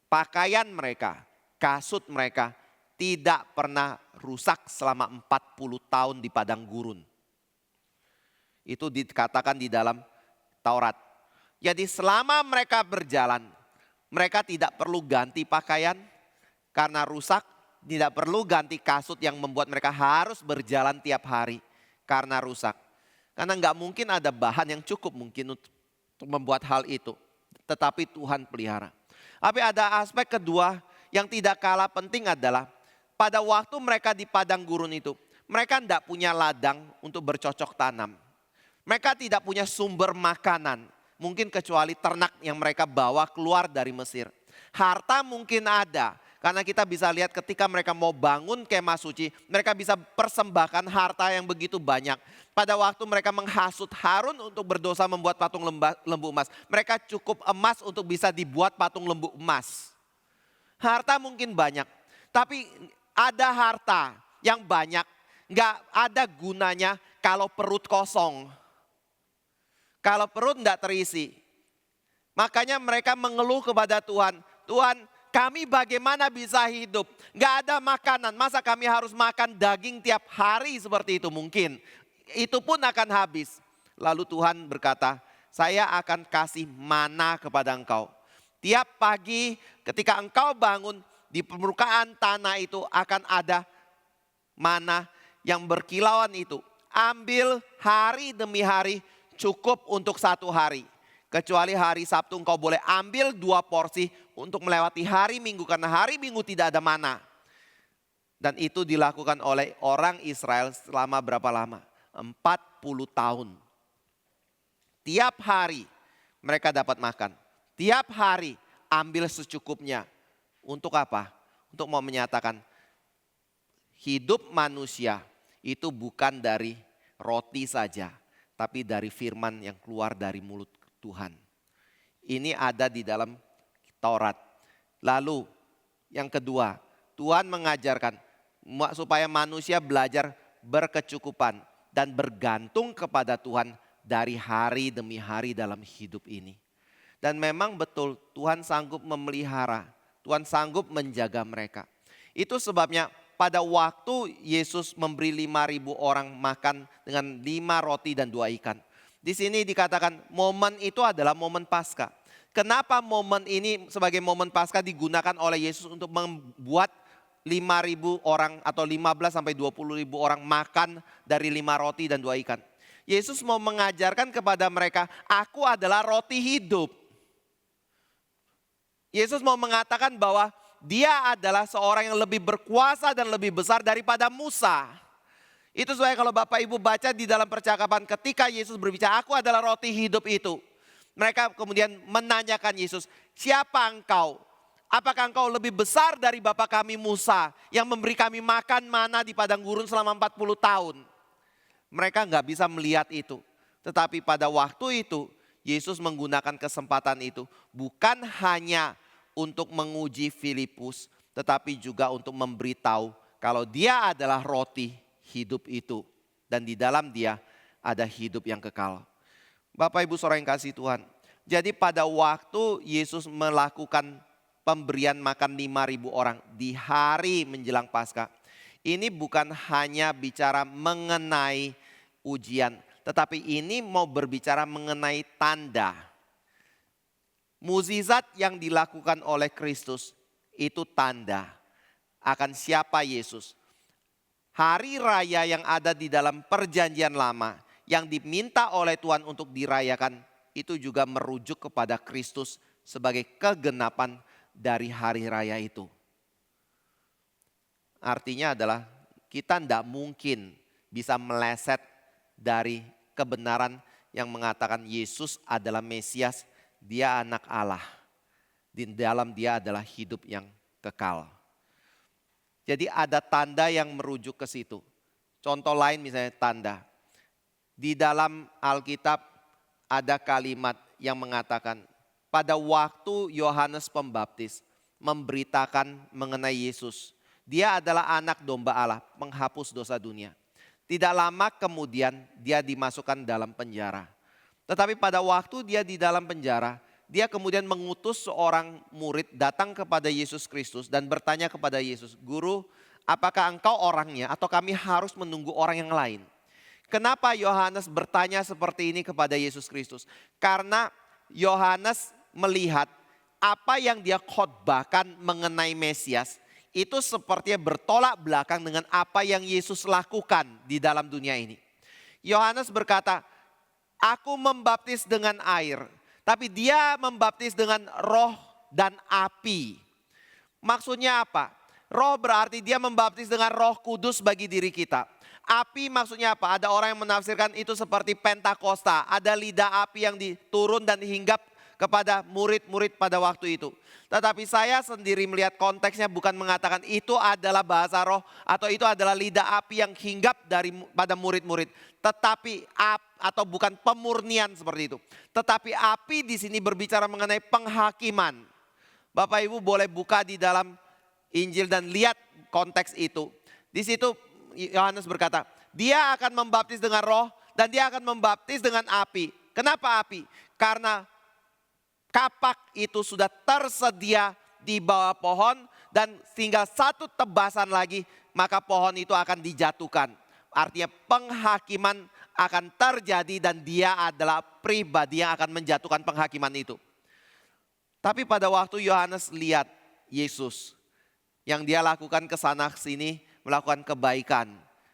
pakaian mereka, kasut mereka tidak pernah rusak selama 40 tahun di padang gurun. Itu dikatakan di dalam Taurat. Jadi selama mereka berjalan, mereka tidak perlu ganti pakaian karena rusak, tidak perlu ganti kasut yang membuat mereka harus berjalan tiap hari karena rusak. Karena nggak mungkin ada bahan yang cukup mungkin untuk membuat hal itu. Tetapi Tuhan pelihara. Tapi ada aspek kedua yang tidak kalah penting adalah pada waktu mereka di padang gurun itu, mereka tidak punya ladang untuk bercocok tanam. Mereka tidak punya sumber makanan, mungkin kecuali ternak yang mereka bawa keluar dari Mesir. Harta mungkin ada, karena kita bisa lihat ketika mereka mau bangun kemah suci, mereka bisa persembahkan harta yang begitu banyak. Pada waktu mereka menghasut Harun untuk berdosa membuat patung lembu emas, mereka cukup emas untuk bisa dibuat patung lembu emas. Harta mungkin banyak, tapi ada harta yang banyak, nggak ada gunanya kalau perut kosong. Kalau perut nggak terisi. Makanya mereka mengeluh kepada Tuhan. Tuhan, kami bagaimana bisa hidup? Nggak ada makanan, masa kami harus makan daging tiap hari seperti itu mungkin. Itu pun akan habis. Lalu Tuhan berkata, saya akan kasih mana kepada engkau. Tiap pagi ketika engkau bangun, di permukaan tanah itu akan ada mana yang berkilauan itu. Ambil hari demi hari, cukup untuk 1 hari. Kecuali hari Sabtu engkau boleh ambil 2 porsi untuk melewati hari Minggu. Karena hari Minggu tidak ada mana. Dan itu dilakukan oleh orang Israel selama berapa lama? 40 tahun. Tiap hari mereka dapat makan. Tiap hari ambil secukupnya. Untuk apa? Untuk mau menyatakan hidup manusia itu bukan dari roti saja, tapi dari firman yang keluar dari mulut Tuhan. Ini ada di dalam Taurat. Lalu yang kedua, Tuhan mengajarkan supaya manusia belajar berkecukupan dan bergantung kepada Tuhan dari hari demi hari dalam hidup ini. Dan memang betul Tuhan sanggup memelihara, Tuhan sanggup menjaga mereka. Itu sebabnya pada waktu Yesus memberi 5.000 orang makan dengan 5 roti dan 2 ikan. Di sini dikatakan momen itu adalah momen Paskah. Kenapa momen ini sebagai momen Paskah digunakan oleh Yesus untuk membuat 5.000 orang atau 15 sampai 20.000 orang makan dari 5 roti dan 2 ikan. Yesus mau mengajarkan kepada mereka, aku adalah roti hidup. Yesus mau mengatakan bahwa dia adalah seorang yang lebih berkuasa dan lebih besar daripada Musa. Itu sebabnya kalau Bapak Ibu baca di dalam percakapan ketika Yesus berbicara, aku adalah roti hidup itu. Mereka kemudian menanyakan Yesus, siapa engkau? Apakah engkau lebih besar dari Bapa kami Musa yang memberi kami makan mana di padang gurun selama 40 tahun? Mereka nggak bisa melihat itu. Tetapi pada waktu itu Yesus menggunakan kesempatan itu bukan hanya untuk menguji Filipus, tetapi juga untuk memberitahu kalau dia adalah roti hidup itu. Dan di dalam dia ada hidup yang kekal. Bapak Ibu Saudara yang kasih Tuhan. Jadi pada waktu Yesus melakukan pemberian makan 5.000 orang di hari menjelang Paskah. Ini bukan hanya bicara mengenai ujian, tetapi ini mau berbicara mengenai tanda. Mukjizat yang dilakukan oleh Kristus itu tanda akan siapa Yesus. Hari raya yang ada di dalam perjanjian lama yang diminta oleh Tuhan untuk dirayakan itu juga merujuk kepada Kristus sebagai kegenapan dari hari raya itu. Artinya adalah kita tidak mungkin bisa meleset dari kebenaran yang mengatakan Yesus adalah Mesias, dia anak Allah. Di dalam dia adalah hidup yang kekal. Jadi ada tanda yang merujuk ke situ. Contoh lain misalnya tanda. Di dalam Alkitab ada kalimat yang mengatakan pada waktu Yohanes Pembaptis memberitakan mengenai Yesus. Dia adalah anak domba Allah, penghapus dosa dunia. Tidak lama kemudian dia dimasukkan dalam penjara. Tetapi pada waktu dia di dalam penjara, dia kemudian mengutus seorang murid datang kepada Yesus Kristus dan bertanya kepada Yesus, Guru, apakah engkau orangnya atau kami harus menunggu orang yang lain? Kenapa Yohanes bertanya seperti ini kepada Yesus Kristus? Karena Yohanes melihat apa yang dia khotbahkan mengenai Mesias itu sepertinya bertolak belakang dengan apa yang Yesus lakukan di dalam dunia ini. Yohanes berkata, aku membaptis dengan air, tapi dia membaptis dengan roh dan api. Maksudnya apa? Roh berarti dia membaptis dengan Roh Kudus bagi diri kita. Api maksudnya apa? Ada orang yang menafsirkan itu seperti Pentakosta. Ada lidah api yang diturun dan hinggap kepada murid-murid pada waktu itu. Tetapi saya sendiri melihat konteksnya bukan mengatakan itu adalah bahasa roh atau itu adalah lidah api yang hinggap pada murid-murid. Tetapi atau bukan pemurnian seperti itu. Tetapi api di sini berbicara mengenai penghakiman. Bapak Ibu boleh buka di dalam Injil dan lihat konteks itu. Di situ Yohanes berkata, dia akan membaptis dengan roh dan dia akan membaptis dengan api. Kenapa api? Karena kapak itu sudah tersedia di bawah pohon dan tinggal satu tebasan lagi maka pohon itu akan dijatuhkan. Artinya penghakiman akan terjadi dan dia adalah pribadi yang akan menjatuhkan penghakiman itu. Tapi pada waktu Yohanes lihat Yesus yang dia lakukan kesana sini melakukan kebaikan,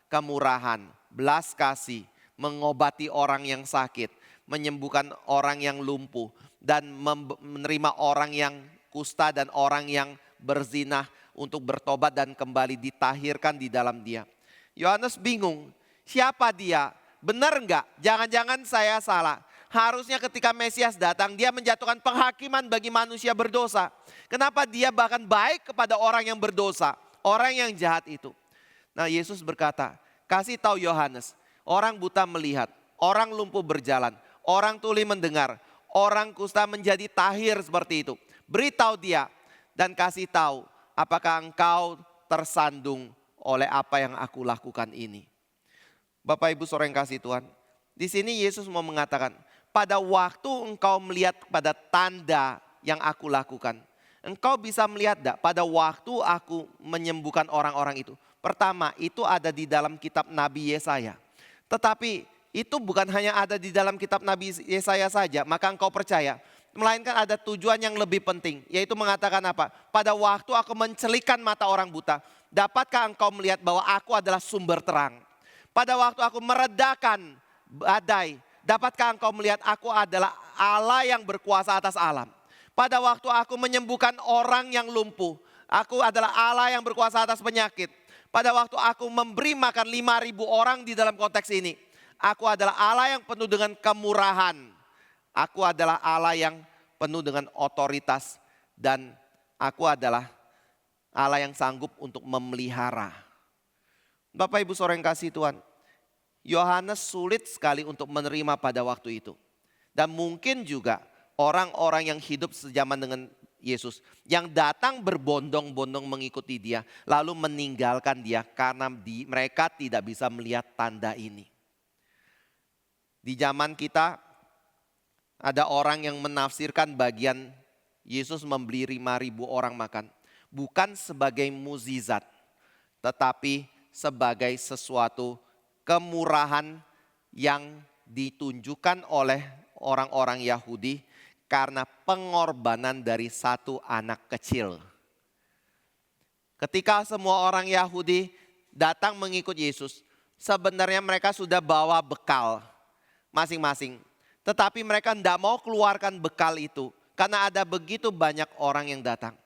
kemurahan, belas kasih, mengobati orang yang sakit, menyembuhkan orang yang lumpuh, dan menerima orang yang kusta dan orang yang berzina untuk bertobat dan kembali ditahirkan di dalam dia. Yohanes bingung, siapa dia? Benar enggak? Jangan-jangan saya salah. Harusnya ketika Mesias datang, dia menjatuhkan penghakiman bagi manusia berdosa. Kenapa dia bahkan baik kepada orang yang berdosa, orang yang jahat itu? Nah, Yesus berkata, kasih tahu Yohanes, orang buta melihat, orang lumpuh berjalan, orang tuli mendengar, orang kusta menjadi tahir seperti itu. Beritahu dia dan kasih tahu apakah engkau tersandung oleh apa yang aku lakukan ini. Bapak Ibu saudara yang kasih Tuhan, di sini Yesus mau mengatakan, pada waktu engkau melihat pada tanda yang aku lakukan, engkau bisa melihat enggak pada waktu aku menyembuhkan orang-orang itu. Pertama, itu ada di dalam kitab Nabi Yesaya. Tetapi itu bukan hanya ada di dalam kitab Nabi Yesaya saja, maka engkau percaya. Melainkan ada tujuan yang lebih penting, yaitu mengatakan apa? Pada waktu aku mencelikan mata orang buta, dapatkah engkau melihat bahwa aku adalah sumber terang? Pada waktu aku meredakan badai, dapatkah engkau melihat aku adalah Allah yang berkuasa atas alam? Pada waktu aku menyembuhkan orang yang lumpuh, aku adalah Allah yang berkuasa atas penyakit. Pada waktu aku memberi makan 5.000 orang di dalam konteks ini, aku adalah Allah yang penuh dengan kemurahan. Aku adalah Allah yang penuh dengan otoritas dan aku adalah Allah yang sanggup untuk memelihara. Bapak Ibu saudara yang kasih Tuhan, Yohanes sulit sekali untuk menerima pada waktu itu. Dan mungkin juga orang-orang yang hidup sejaman dengan Yesus, yang datang berbondong-bondong mengikuti dia, lalu meninggalkan dia karena mereka tidak bisa melihat tanda ini. Di zaman kita ada orang yang menafsirkan bagian Yesus membeli 5.000 orang makan, bukan sebagai mukjizat, tetapi sebagai sesuatu kemurahan yang ditunjukkan oleh orang-orang Yahudi karena pengorbanan dari satu anak kecil. Ketika semua orang Yahudi datang mengikut Yesus, sebenarnya mereka sudah bawa bekal masing-masing. Tetapi mereka tidak mau keluarkan bekal itu karena ada begitu banyak orang yang datang.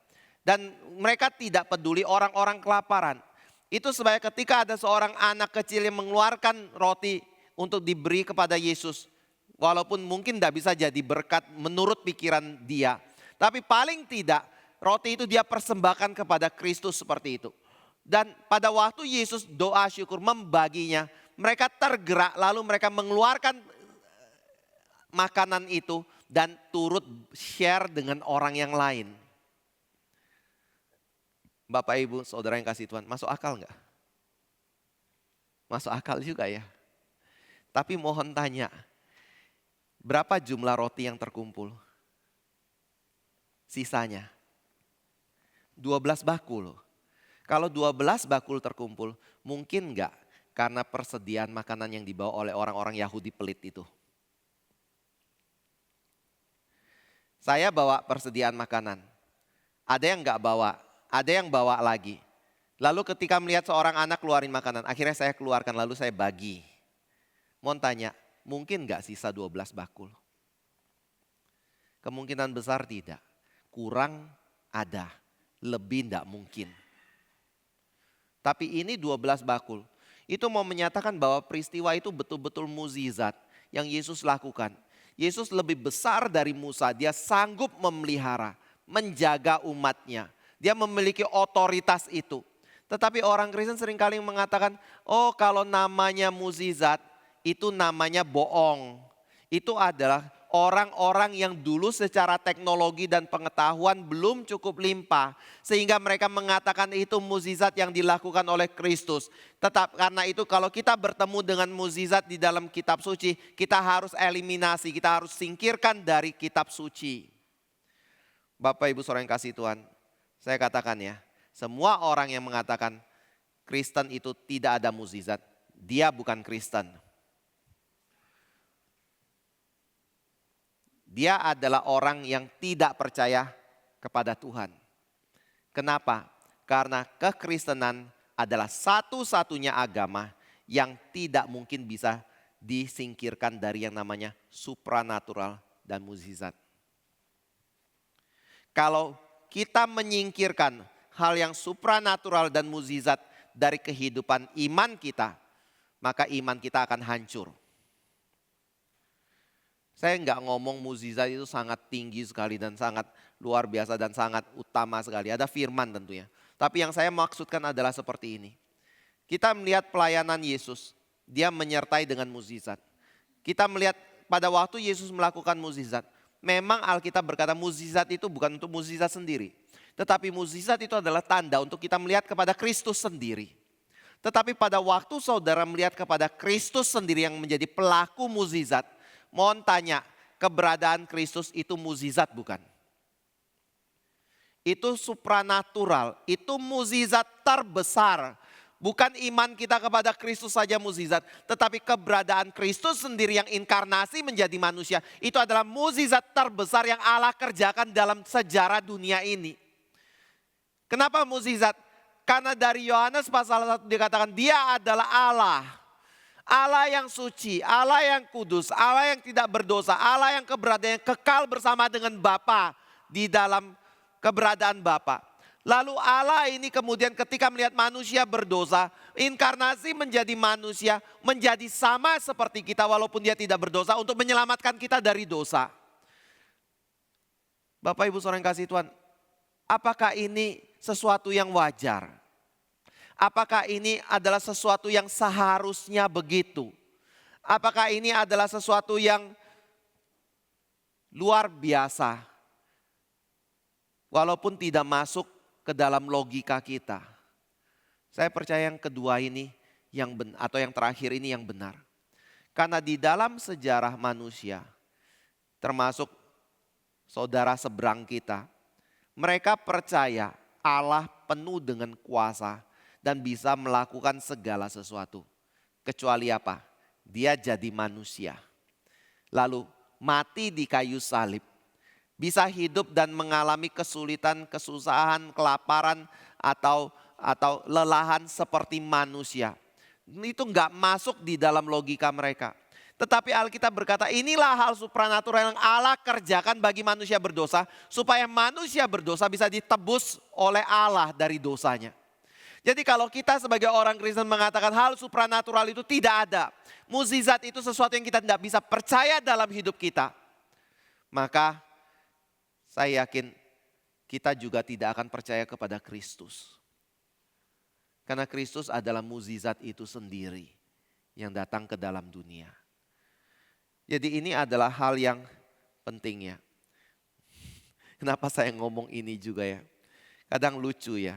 Dan mereka tidak peduli orang-orang kelaparan. Itu sebab ketika ada seorang anak kecil yang mengeluarkan roti untuk diberi kepada Yesus. Walaupun mungkin tidak bisa jadi berkat menurut pikiran dia. Tapi paling tidak roti itu dia persembahkan kepada Kristus seperti itu. Dan pada waktu Yesus doa syukur membaginya, mereka tergerak lalu mereka mengeluarkan makanan itu dan turut share dengan orang yang lain. Bapak Ibu saudara yang kasih Tuhan, masuk akal enggak? Masuk akal juga ya. Tapi mohon tanya, berapa jumlah roti yang terkumpul? Sisanya 12 bakul. Kalau 12 bakul terkumpul, mungkin enggak karena persediaan makanan yang dibawa oleh orang-orang Yahudi pelit itu? Saya bawa persediaan makanan. Ada yang enggak bawa, ada yang bawa lagi. Lalu ketika melihat seorang anak keluarin makanan, akhirnya saya keluarkan lalu saya bagi. Mohon tanya, mungkin enggak sisa 12 bakul? Kemungkinan besar tidak. Kurang ada, lebih enggak mungkin. Tapi ini 12 bakul. Itu mau menyatakan bahwa peristiwa itu betul-betul mukjizat yang Yesus lakukan. Yesus lebih besar dari Musa, dia sanggup memelihara, menjaga umatnya. Dia memiliki otoritas itu. Tetapi orang Kristen seringkali mengatakan, oh kalau namanya mukjizat itu namanya bohong. Itu adalah orang-orang yang dulu secara teknologi dan pengetahuan belum cukup limpah. Sehingga mereka mengatakan itu mukjizat yang dilakukan oleh Kristus. Tetap karena itu kalau kita bertemu dengan mukjizat di dalam kitab suci, kita harus eliminasi, kita harus singkirkan dari kitab suci. Bapak Ibu saudara yang kasih Tuhan, saya katakan ya, semua orang yang mengatakan Kristen itu tidak ada mukjizat, dia bukan Kristen. Dia adalah orang yang tidak percaya kepada Tuhan. Kenapa? Karena kekristenan adalah satu-satunya agama yang tidak mungkin bisa disingkirkan dari yang namanya supranatural dan mukjizat. Kalau kita menyingkirkan hal yang supranatural dan mukjizat dari kehidupan iman kita, maka iman kita akan hancur. Saya nggak ngomong mukjizat itu sangat tinggi sekali dan sangat luar biasa dan sangat utama sekali. Ada firman tentunya. Tapi yang saya maksudkan adalah seperti ini. Kita melihat pelayanan Yesus, dia menyertai dengan mukjizat. Kita melihat pada waktu Yesus melakukan mukjizat, memang Alkitab berkata mukjizat itu bukan untuk mukjizat sendiri. Tetapi mukjizat itu adalah tanda untuk kita melihat kepada Kristus sendiri. Tetapi pada waktu saudara melihat kepada Kristus sendiri yang menjadi pelaku mukjizat, mohon tanya, keberadaan Kristus itu mukjizat bukan? Itu supranatural, itu mukjizat terbesar. Bukan iman kita kepada Kristus saja mukjizat, tetapi keberadaan Kristus sendiri yang inkarnasi menjadi manusia, itu adalah mukjizat terbesar yang Allah kerjakan dalam sejarah dunia ini. Kenapa mukjizat? Karena dari Yohanes pasal 1 dikatakan dia adalah Allah. Allah yang suci, Allah yang kudus, Allah yang tidak berdosa, Allah yang keberadaannya kekal bersama dengan Bapa di dalam keberadaan Bapa. Lalu Allah ini kemudian ketika melihat manusia berdosa, inkarnasi menjadi manusia, menjadi sama seperti kita walaupun dia tidak berdosa untuk menyelamatkan kita dari dosa. Bapak Ibu saudara yang kasih Tuhan, apakah ini sesuatu yang wajar? Apakah ini adalah sesuatu yang seharusnya begitu? Apakah ini adalah sesuatu yang luar biasa? Walaupun tidak masuk ke dalam logika kita. Saya percaya yang kedua ini atau yang terakhir ini yang benar. Karena di dalam sejarah manusia, termasuk saudara seberang kita, mereka percaya Allah penuh dengan kuasa dan bisa melakukan segala sesuatu. Kecuali apa? Dia jadi manusia. Lalu mati di kayu salib. Bisa hidup dan mengalami kesulitan, kesusahan, kelaparan atau lelahan seperti manusia. Itu enggak masuk di dalam logika mereka. Tetapi Alkitab berkata inilah hal supranatural yang Allah kerjakan bagi manusia berdosa. Supaya manusia berdosa bisa ditebus oleh Allah dari dosanya. Jadi kalau kita sebagai orang Kristen mengatakan hal supranatural itu tidak ada. Mukjizat itu sesuatu yang kita tidak bisa percaya dalam hidup kita. Maka saya yakin kita juga tidak akan percaya kepada Kristus. Karena Kristus adalah mukjizat itu sendiri yang datang ke dalam dunia. Jadi ini adalah hal yang penting ya. Kenapa saya ngomong ini juga ya. Kadang lucu ya.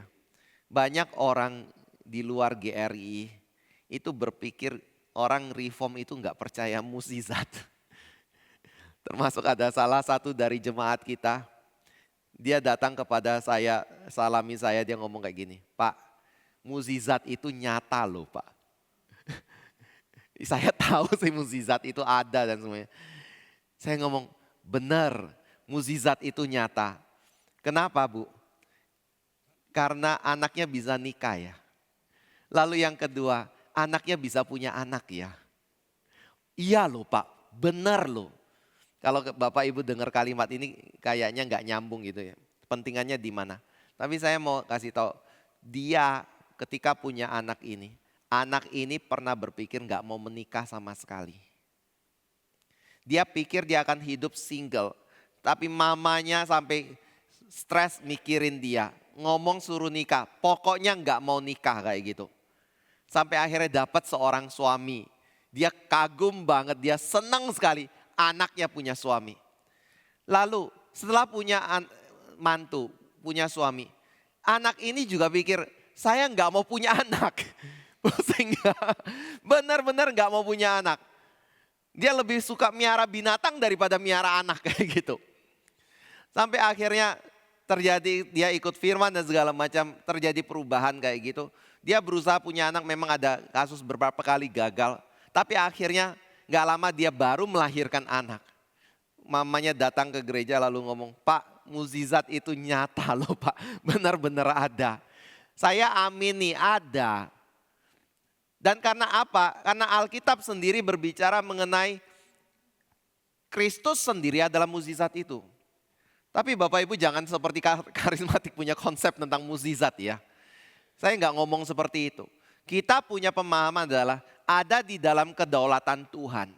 Banyak orang di luar GRI itu berpikir orang reform itu enggak percaya mukjizat. Termasuk ada salah satu dari jemaat kita, dia datang kepada saya, salami saya, dia ngomong kayak gini, Pak, mukjizat itu nyata loh Pak. Saya tahu sih mukjizat itu ada dan semuanya. Saya ngomong, benar mukjizat itu nyata. Kenapa Bu? Karena anaknya bisa nikah ya. Lalu yang kedua, anaknya bisa punya anak ya. Iya loh Pak, benar loh. Kalau Bapak Ibu dengar kalimat ini kayaknya nggak nyambung gitu ya. Pentingannya di mana? Tapi saya mau kasih tahu, dia ketika punya anak ini pernah berpikir nggak mau menikah sama sekali. Dia pikir dia akan hidup single, tapi mamanya sampai stres mikirin dia, ngomong suruh nikah, pokoknya nggak mau nikah kayak gitu. Sampai akhirnya dapat seorang suami, dia kagum banget, dia senang sekali. Anaknya punya suami. Lalu setelah punya mantu, punya suami. Anak ini juga pikir, saya nggak mau punya anak. Sehingga benar-benar nggak mau punya anak. Dia lebih suka miara binatang daripada miara anak kayak gitu. Sampai akhirnya terjadi, dia ikut firman dan segala macam, terjadi perubahan kayak gitu. Dia berusaha punya anak, memang ada kasus beberapa kali gagal. Tapi akhirnya gak lama dia baru melahirkan anak. Mamanya datang ke gereja lalu ngomong, Pak, mukjizat itu nyata loh Pak, benar-benar ada. Saya amini ada. Dan karena apa? Karena Alkitab sendiri berbicara mengenai Kristus sendiri adalah mukjizat itu. Tapi Bapak Ibu jangan seperti karismatik punya konsep tentang mukjizat ya. Saya gak ngomong seperti itu. Kita punya pemahaman adalah ada di dalam kedaulatan Tuhan.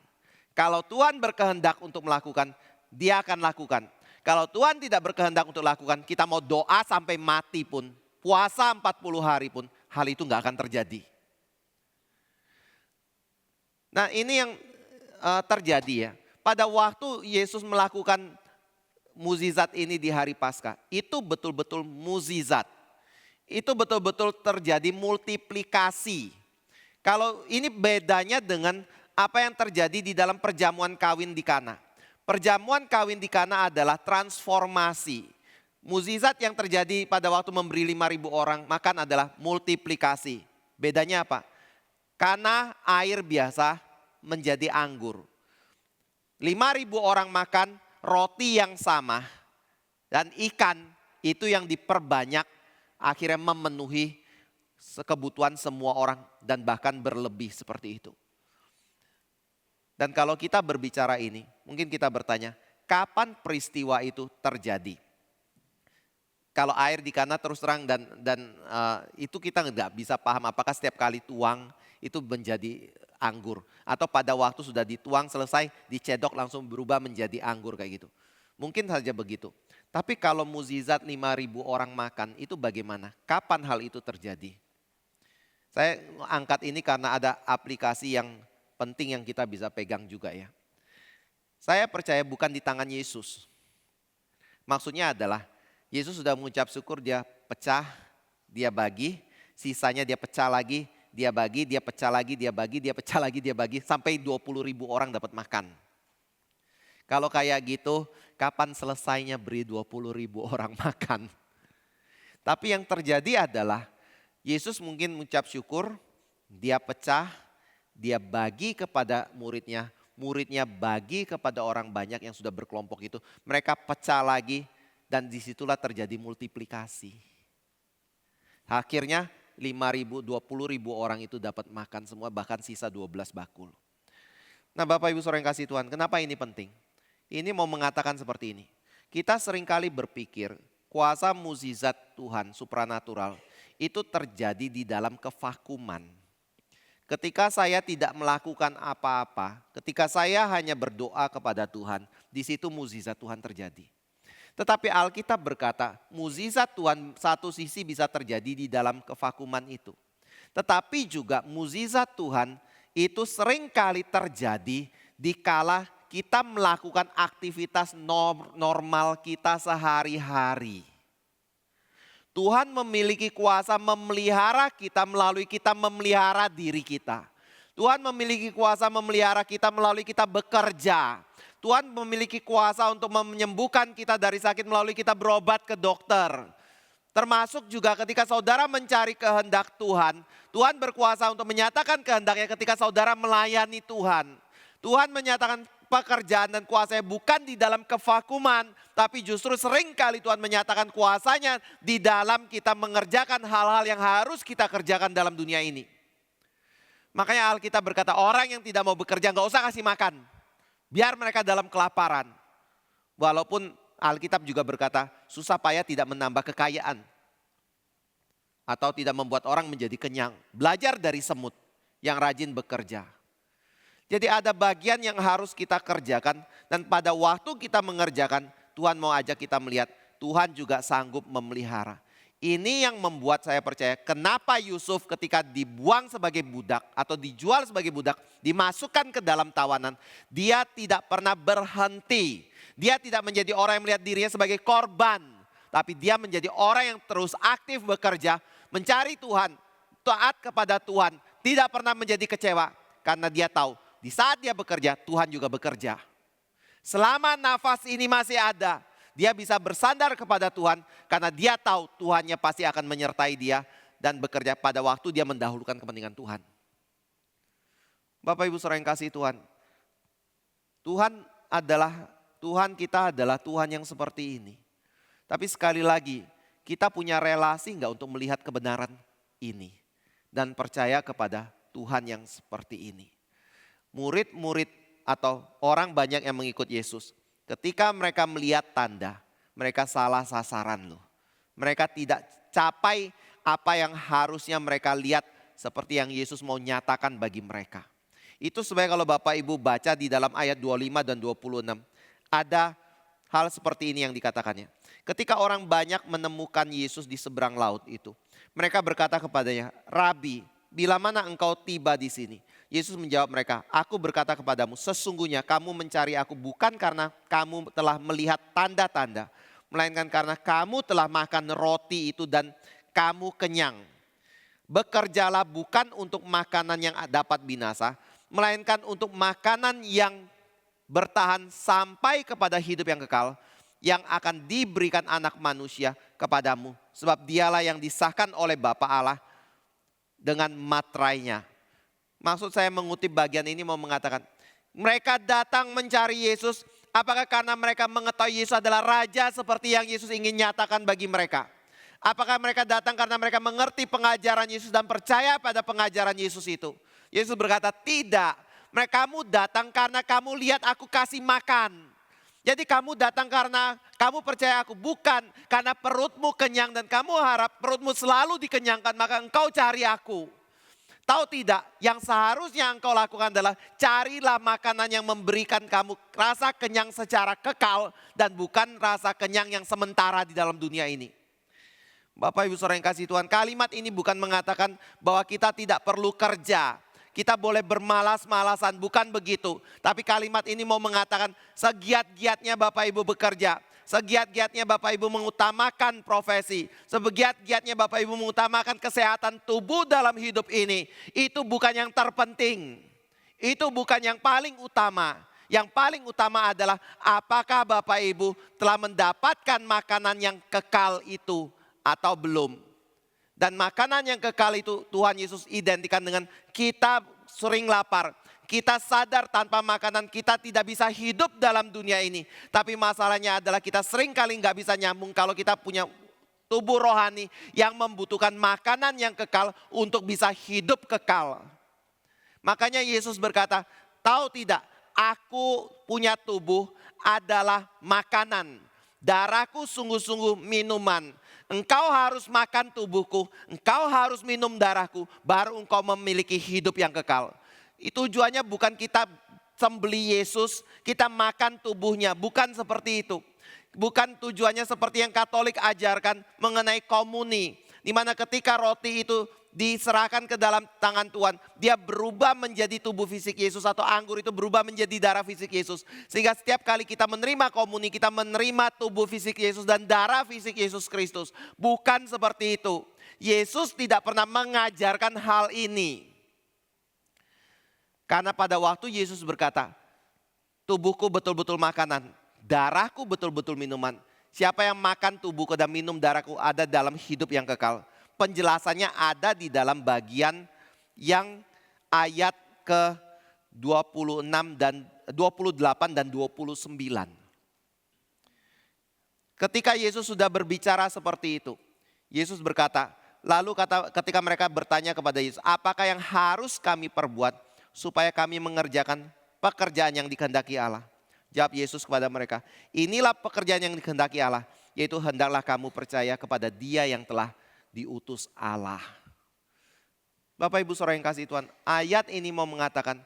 Kalau Tuhan berkehendak untuk melakukan, dia akan lakukan. Kalau Tuhan tidak berkehendak untuk lakukan, kita mau doa sampai mati pun, puasa 40 hari pun, hal itu nggak akan terjadi. Nah ini yang terjadi ya. Pada waktu Yesus melakukan mukjizat ini di hari Paskah, itu betul-betul mukjizat. Itu betul-betul terjadi multiplikasi. Kalau ini bedanya dengan apa yang terjadi di dalam perjamuan kawin di Kana. Perjamuan kawin di Kana adalah transformasi. Mukjizat yang terjadi pada waktu memberi 5.000 orang makan adalah multiplikasi. Bedanya apa? Kana air biasa menjadi anggur. 5.000 orang makan roti yang sama dan ikan itu yang diperbanyak akhirnya memenuhi kebutuhan semua orang dan bahkan berlebih seperti itu. Dan kalau kita berbicara ini, mungkin kita bertanya, kapan peristiwa itu terjadi? Kalau air di Kana terus terang dan itu kita nggak bisa paham apakah setiap kali tuang itu menjadi anggur. Atau pada waktu sudah dituang selesai, dicedok langsung berubah menjadi anggur kayak gitu. Mungkin saja begitu. Tapi kalau mukjizat 5.000 orang makan itu bagaimana? Kapan hal itu terjadi? Saya angkat ini karena ada aplikasi yang penting yang kita bisa pegang juga ya. Saya percaya bukan di tangan Yesus. Maksudnya adalah Yesus sudah mengucap syukur, dia pecah, dia bagi, sisanya dia pecah lagi, dia bagi, dia pecah lagi, dia bagi, dia pecah lagi, dia bagi, sampai 20.000 orang dapat makan. Kalau kayak gitu, kapan selesainya beri 20.000 orang makan? Tapi yang terjadi adalah Yesus mungkin mengucap syukur, dia pecah, dia bagi kepada muridnya, muridnya bagi kepada orang banyak yang sudah berkelompok itu. Mereka pecah lagi dan disitulah terjadi multiplikasi. Akhirnya 5.000, 20.000 orang itu dapat makan semua, bahkan sisa 12 bakul. Nah Bapak Ibu Saudara yang kasih Tuhan, kenapa ini penting? Ini mau mengatakan seperti ini. Kita seringkali berpikir kuasa mukjizat Tuhan supranatural itu terjadi di dalam kevakuman. Ketika saya tidak melakukan apa-apa, ketika saya hanya berdoa kepada Tuhan, di situ mukjizat Tuhan terjadi. Tetapi Alkitab berkata, mukjizat Tuhan satu sisi bisa terjadi di dalam kevakuman itu. Tetapi juga mukjizat Tuhan itu seringkali terjadi dikala kita melakukan aktivitas normal kita sehari-hari. Tuhan memiliki kuasa memelihara kita melalui kita memelihara diri kita. Tuhan memiliki kuasa memelihara kita melalui kita bekerja. Tuhan memiliki kuasa untuk menyembuhkan kita dari sakit melalui kita berobat ke dokter. Termasuk juga ketika saudara mencari kehendak Tuhan, Tuhan berkuasa untuk menyatakan kehendaknya ketika saudara melayani Tuhan. Tuhan menyatakan pekerjaan dan kuasanya bukan di dalam kevakuman, tapi justru seringkali Tuhan menyatakan kuasanya di dalam kita mengerjakan hal-hal yang harus kita kerjakan dalam dunia ini. Makanya Alkitab berkata orang yang tidak mau bekerja gak usah kasih makan. Biar mereka dalam kelaparan. Walaupun Alkitab juga berkata susah payah tidak menambah kekayaan. Atau tidak membuat orang menjadi kenyang. Belajar dari semut yang rajin bekerja. Jadi ada bagian yang harus kita kerjakan dan pada waktu kita mengerjakan Tuhan mau ajak kita melihat Tuhan juga sanggup memelihara. Ini yang membuat saya percaya kenapa Yusuf ketika dibuang sebagai budak atau dijual sebagai budak, dimasukkan ke dalam tawanan, dia tidak pernah berhenti. Dia tidak menjadi orang yang melihat dirinya sebagai korban, tapi dia menjadi orang yang terus aktif bekerja, mencari Tuhan, taat kepada Tuhan, tidak pernah menjadi kecewa karena dia tahu di saat dia bekerja, Tuhan juga bekerja. Selama nafas ini masih ada, dia bisa bersandar kepada Tuhan karena dia tahu Tuhannya pasti akan menyertai dia dan bekerja pada waktu dia mendahulukan kepentingan Tuhan. Bapak Ibu Saudara yang kasih Tuhan, Tuhan kita adalah Tuhan yang seperti ini. Tapi sekali lagi, kita punya relasi enggak untuk melihat kebenaran ini dan percaya kepada Tuhan yang seperti ini. Murid-murid atau orang banyak yang mengikut Yesus. Ketika mereka melihat tanda, mereka salah sasaran loh. Mereka tidak capai apa yang harusnya mereka lihat seperti yang Yesus mau nyatakan bagi mereka. Itu sebenarnya kalau Bapak Ibu baca di dalam ayat 25 dan 26. Ada hal seperti ini yang dikatakannya. Ketika orang banyak menemukan Yesus di seberang laut itu. Mereka berkata kepadanya, Rabi, bila mana engkau tiba di sini? Yesus menjawab mereka, aku berkata kepadamu, sesungguhnya kamu mencari aku bukan karena kamu telah melihat tanda-tanda. Melainkan karena kamu telah makan roti itu dan kamu kenyang. Bekerjalah bukan untuk makanan yang dapat binasa, melainkan untuk makanan yang bertahan sampai kepada hidup yang kekal, yang akan diberikan anak manusia kepadamu. Sebab dialah yang disahkan oleh Bapa Allah dengan materainya. Maksud saya mengutip bagian ini mau mengatakan, mereka datang mencari Yesus, apakah karena mereka mengetahui Yesus adalah Raja seperti yang Yesus ingin nyatakan bagi mereka? Apakah mereka datang karena mereka mengerti pengajaran Yesus dan percaya pada pengajaran Yesus itu? Yesus berkata, tidak. Kamu datang karena kamu lihat aku kasih makan. Jadi kamu datang karena kamu percaya aku. Bukan karena perutmu kenyang dan kamu harap perutmu selalu dikenyangkan. Maka engkau cari aku. Tahu tidak, yang seharusnya engkau lakukan adalah carilah makanan yang memberikan kamu rasa kenyang secara kekal. Dan bukan rasa kenyang yang sementara di dalam dunia ini. Bapak Ibu Saudara yang kasih Tuhan, kalimat ini bukan mengatakan bahwa kita tidak perlu kerja. Kita boleh bermalas-malasan, bukan begitu. Tapi kalimat ini mau mengatakan segiat-giatnya Bapak Ibu bekerja. Segiat-giatnya Bapak Ibu mengutamakan profesi. Segiat-giatnya Bapak Ibu mengutamakan kesehatan tubuh dalam hidup ini. Itu bukan yang terpenting. Itu bukan yang paling utama. Yang paling utama adalah apakah Bapak Ibu telah mendapatkan makanan yang kekal itu atau belum. Dan makanan yang kekal itu Tuhan Yesus identikan dengan kita sering lapar. Kita sadar tanpa makanan kita tidak bisa hidup dalam dunia ini. Tapi masalahnya adalah kita sering kali nggak bisa nyambung kalau kita punya tubuh rohani yang membutuhkan makanan yang kekal untuk bisa hidup kekal. Makanya Yesus berkata, tahu tidak, aku punya tubuh adalah makanan. Darahku sungguh-sungguh minuman. Engkau harus makan tubuhku, engkau harus minum darahku, baru engkau memiliki hidup yang kekal. Itu tujuannya bukan kita sembelih Yesus, kita makan tubuhnya, bukan seperti itu. Bukan tujuannya seperti yang Katolik ajarkan mengenai komuni. Di mana ketika roti itu diserahkan ke dalam tangan Tuhan, dia berubah menjadi tubuh fisik Yesus atau anggur itu berubah menjadi darah fisik Yesus. Sehingga setiap kali kita menerima komuni, kita menerima tubuh fisik Yesus dan darah fisik Yesus Kristus. Bukan seperti itu. Yesus tidak pernah mengajarkan hal ini. Karena pada waktu Yesus berkata, tubuhku betul-betul makanan, darahku betul-betul minuman. Siapa yang makan tubuhku dan minum darahku ada dalam hidup yang kekal. Penjelasannya ada di dalam bagian yang ayat ke-26 dan 28 dan 29. Ketika Yesus sudah berbicara seperti itu, Yesus berkata, lalu ketika mereka bertanya kepada Yesus, apakah yang harus kami perbuat supaya kami mengerjakan pekerjaan yang dikehendaki Allah? Jawab Yesus kepada mereka, inilah pekerjaan yang dikehendaki Allah, yaitu hendaklah kamu percaya kepada Dia yang telah diutus Allah. Bapak Ibu Saudara yang kasih Tuhan, ayat ini mau mengatakan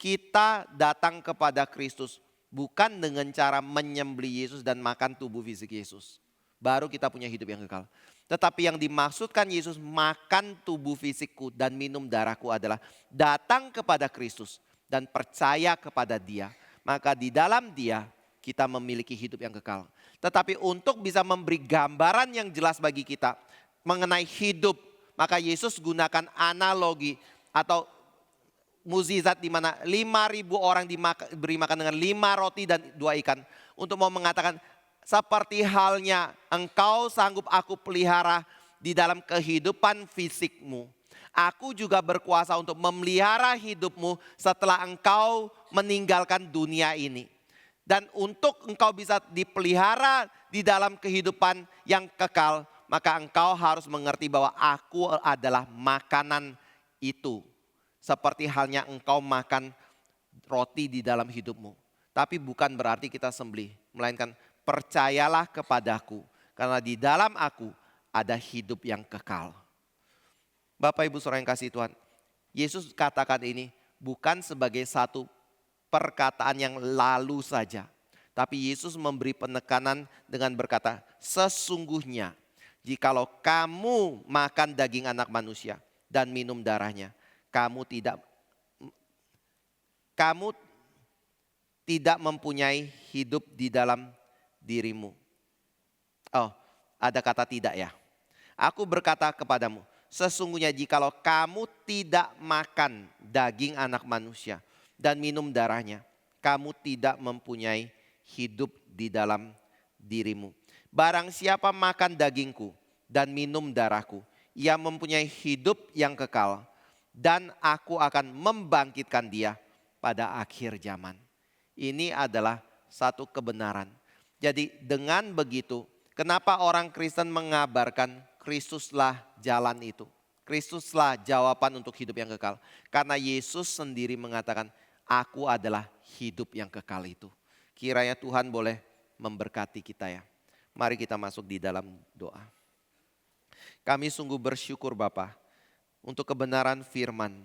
kita datang kepada Kristus bukan dengan cara menyembelih Yesus dan makan tubuh fisik Yesus. Baru kita punya hidup yang kekal. Tetapi yang dimaksudkan Yesus makan tubuh fisikku dan minum darahku adalah datang kepada Kristus dan percaya kepada Dia. Maka di dalam Dia kita memiliki hidup yang kekal. Tetapi untuk bisa memberi gambaran yang jelas bagi kita mengenai hidup, maka Yesus gunakan analogi atau mukjizat di mana 5.000 orang diberi makan dengan 5 roti dan 2 ikan. Untuk mau mengatakan seperti halnya engkau sanggup aku pelihara di dalam kehidupan fisikmu. Aku juga berkuasa untuk memelihara hidupmu setelah engkau meninggalkan dunia ini. Dan untuk engkau bisa dipelihara di dalam kehidupan yang kekal, maka engkau harus mengerti bahwa aku adalah makanan itu. Seperti halnya engkau makan roti di dalam hidupmu. Tapi bukan berarti kita sembelih. Melainkan percayalah kepadaku. Karena di dalam aku ada hidup yang kekal. Bapak Ibu Saudara yang kasih Tuhan. Yesus katakan ini bukan sebagai satu perkataan yang lalu saja. Tapi Yesus memberi penekanan dengan berkata, sesungguhnya jikalau kamu makan daging anak manusia dan minum darahnya, kamu tidak mempunyai hidup di dalam dirimu. Oh, ada kata tidak ya. Aku berkata kepadamu, sesungguhnya jikalau kamu tidak makan daging anak manusia dan minum darahnya, kamu tidak mempunyai hidup di dalam dirimu. Barang siapa makan dagingku dan minum darahku, ia mempunyai hidup yang kekal, dan aku akan membangkitkan dia pada akhir zaman. Ini adalah satu kebenaran. Jadi dengan begitu, kenapa orang Kristen mengabarkan Kristuslah jalan itu? Kristuslah jawaban untuk hidup yang kekal. Karena Yesus sendiri mengatakan, aku adalah hidup yang kekal itu. Kiranya Tuhan boleh memberkati kita ya. Mari kita masuk di dalam doa. Kami sungguh bersyukur Bapa untuk kebenaran firman,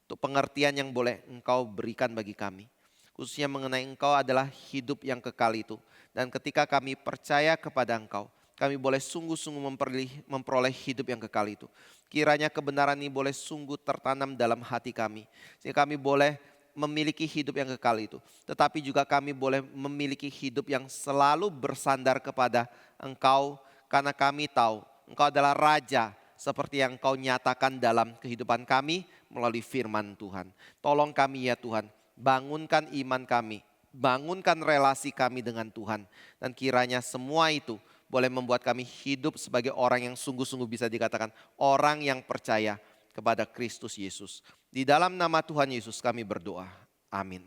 untuk pengertian yang boleh Engkau berikan bagi kami. Khususnya mengenai Engkau adalah hidup yang kekal itu. Dan ketika kami percaya kepada Engkau, kami boleh sungguh-sungguh memperoleh hidup yang kekal itu. Kiranya kebenaran ini boleh sungguh tertanam dalam hati kami. Sehingga kami boleh memiliki hidup yang kekal itu. Tetapi juga kami boleh memiliki hidup yang selalu bersandar kepada Engkau. Karena kami tahu Engkau adalah Raja seperti yang Engkau nyatakan dalam kehidupan kami melalui firman Tuhan. Tolong kami ya Tuhan, bangunkan iman kami, bangunkan relasi kami dengan Tuhan. Dan kiranya semua itu boleh membuat kami hidup sebagai orang yang sungguh-sungguh bisa dikatakan orang yang percaya kepada Kristus Yesus. Di dalam nama Tuhan Yesus kami berdoa. Amin.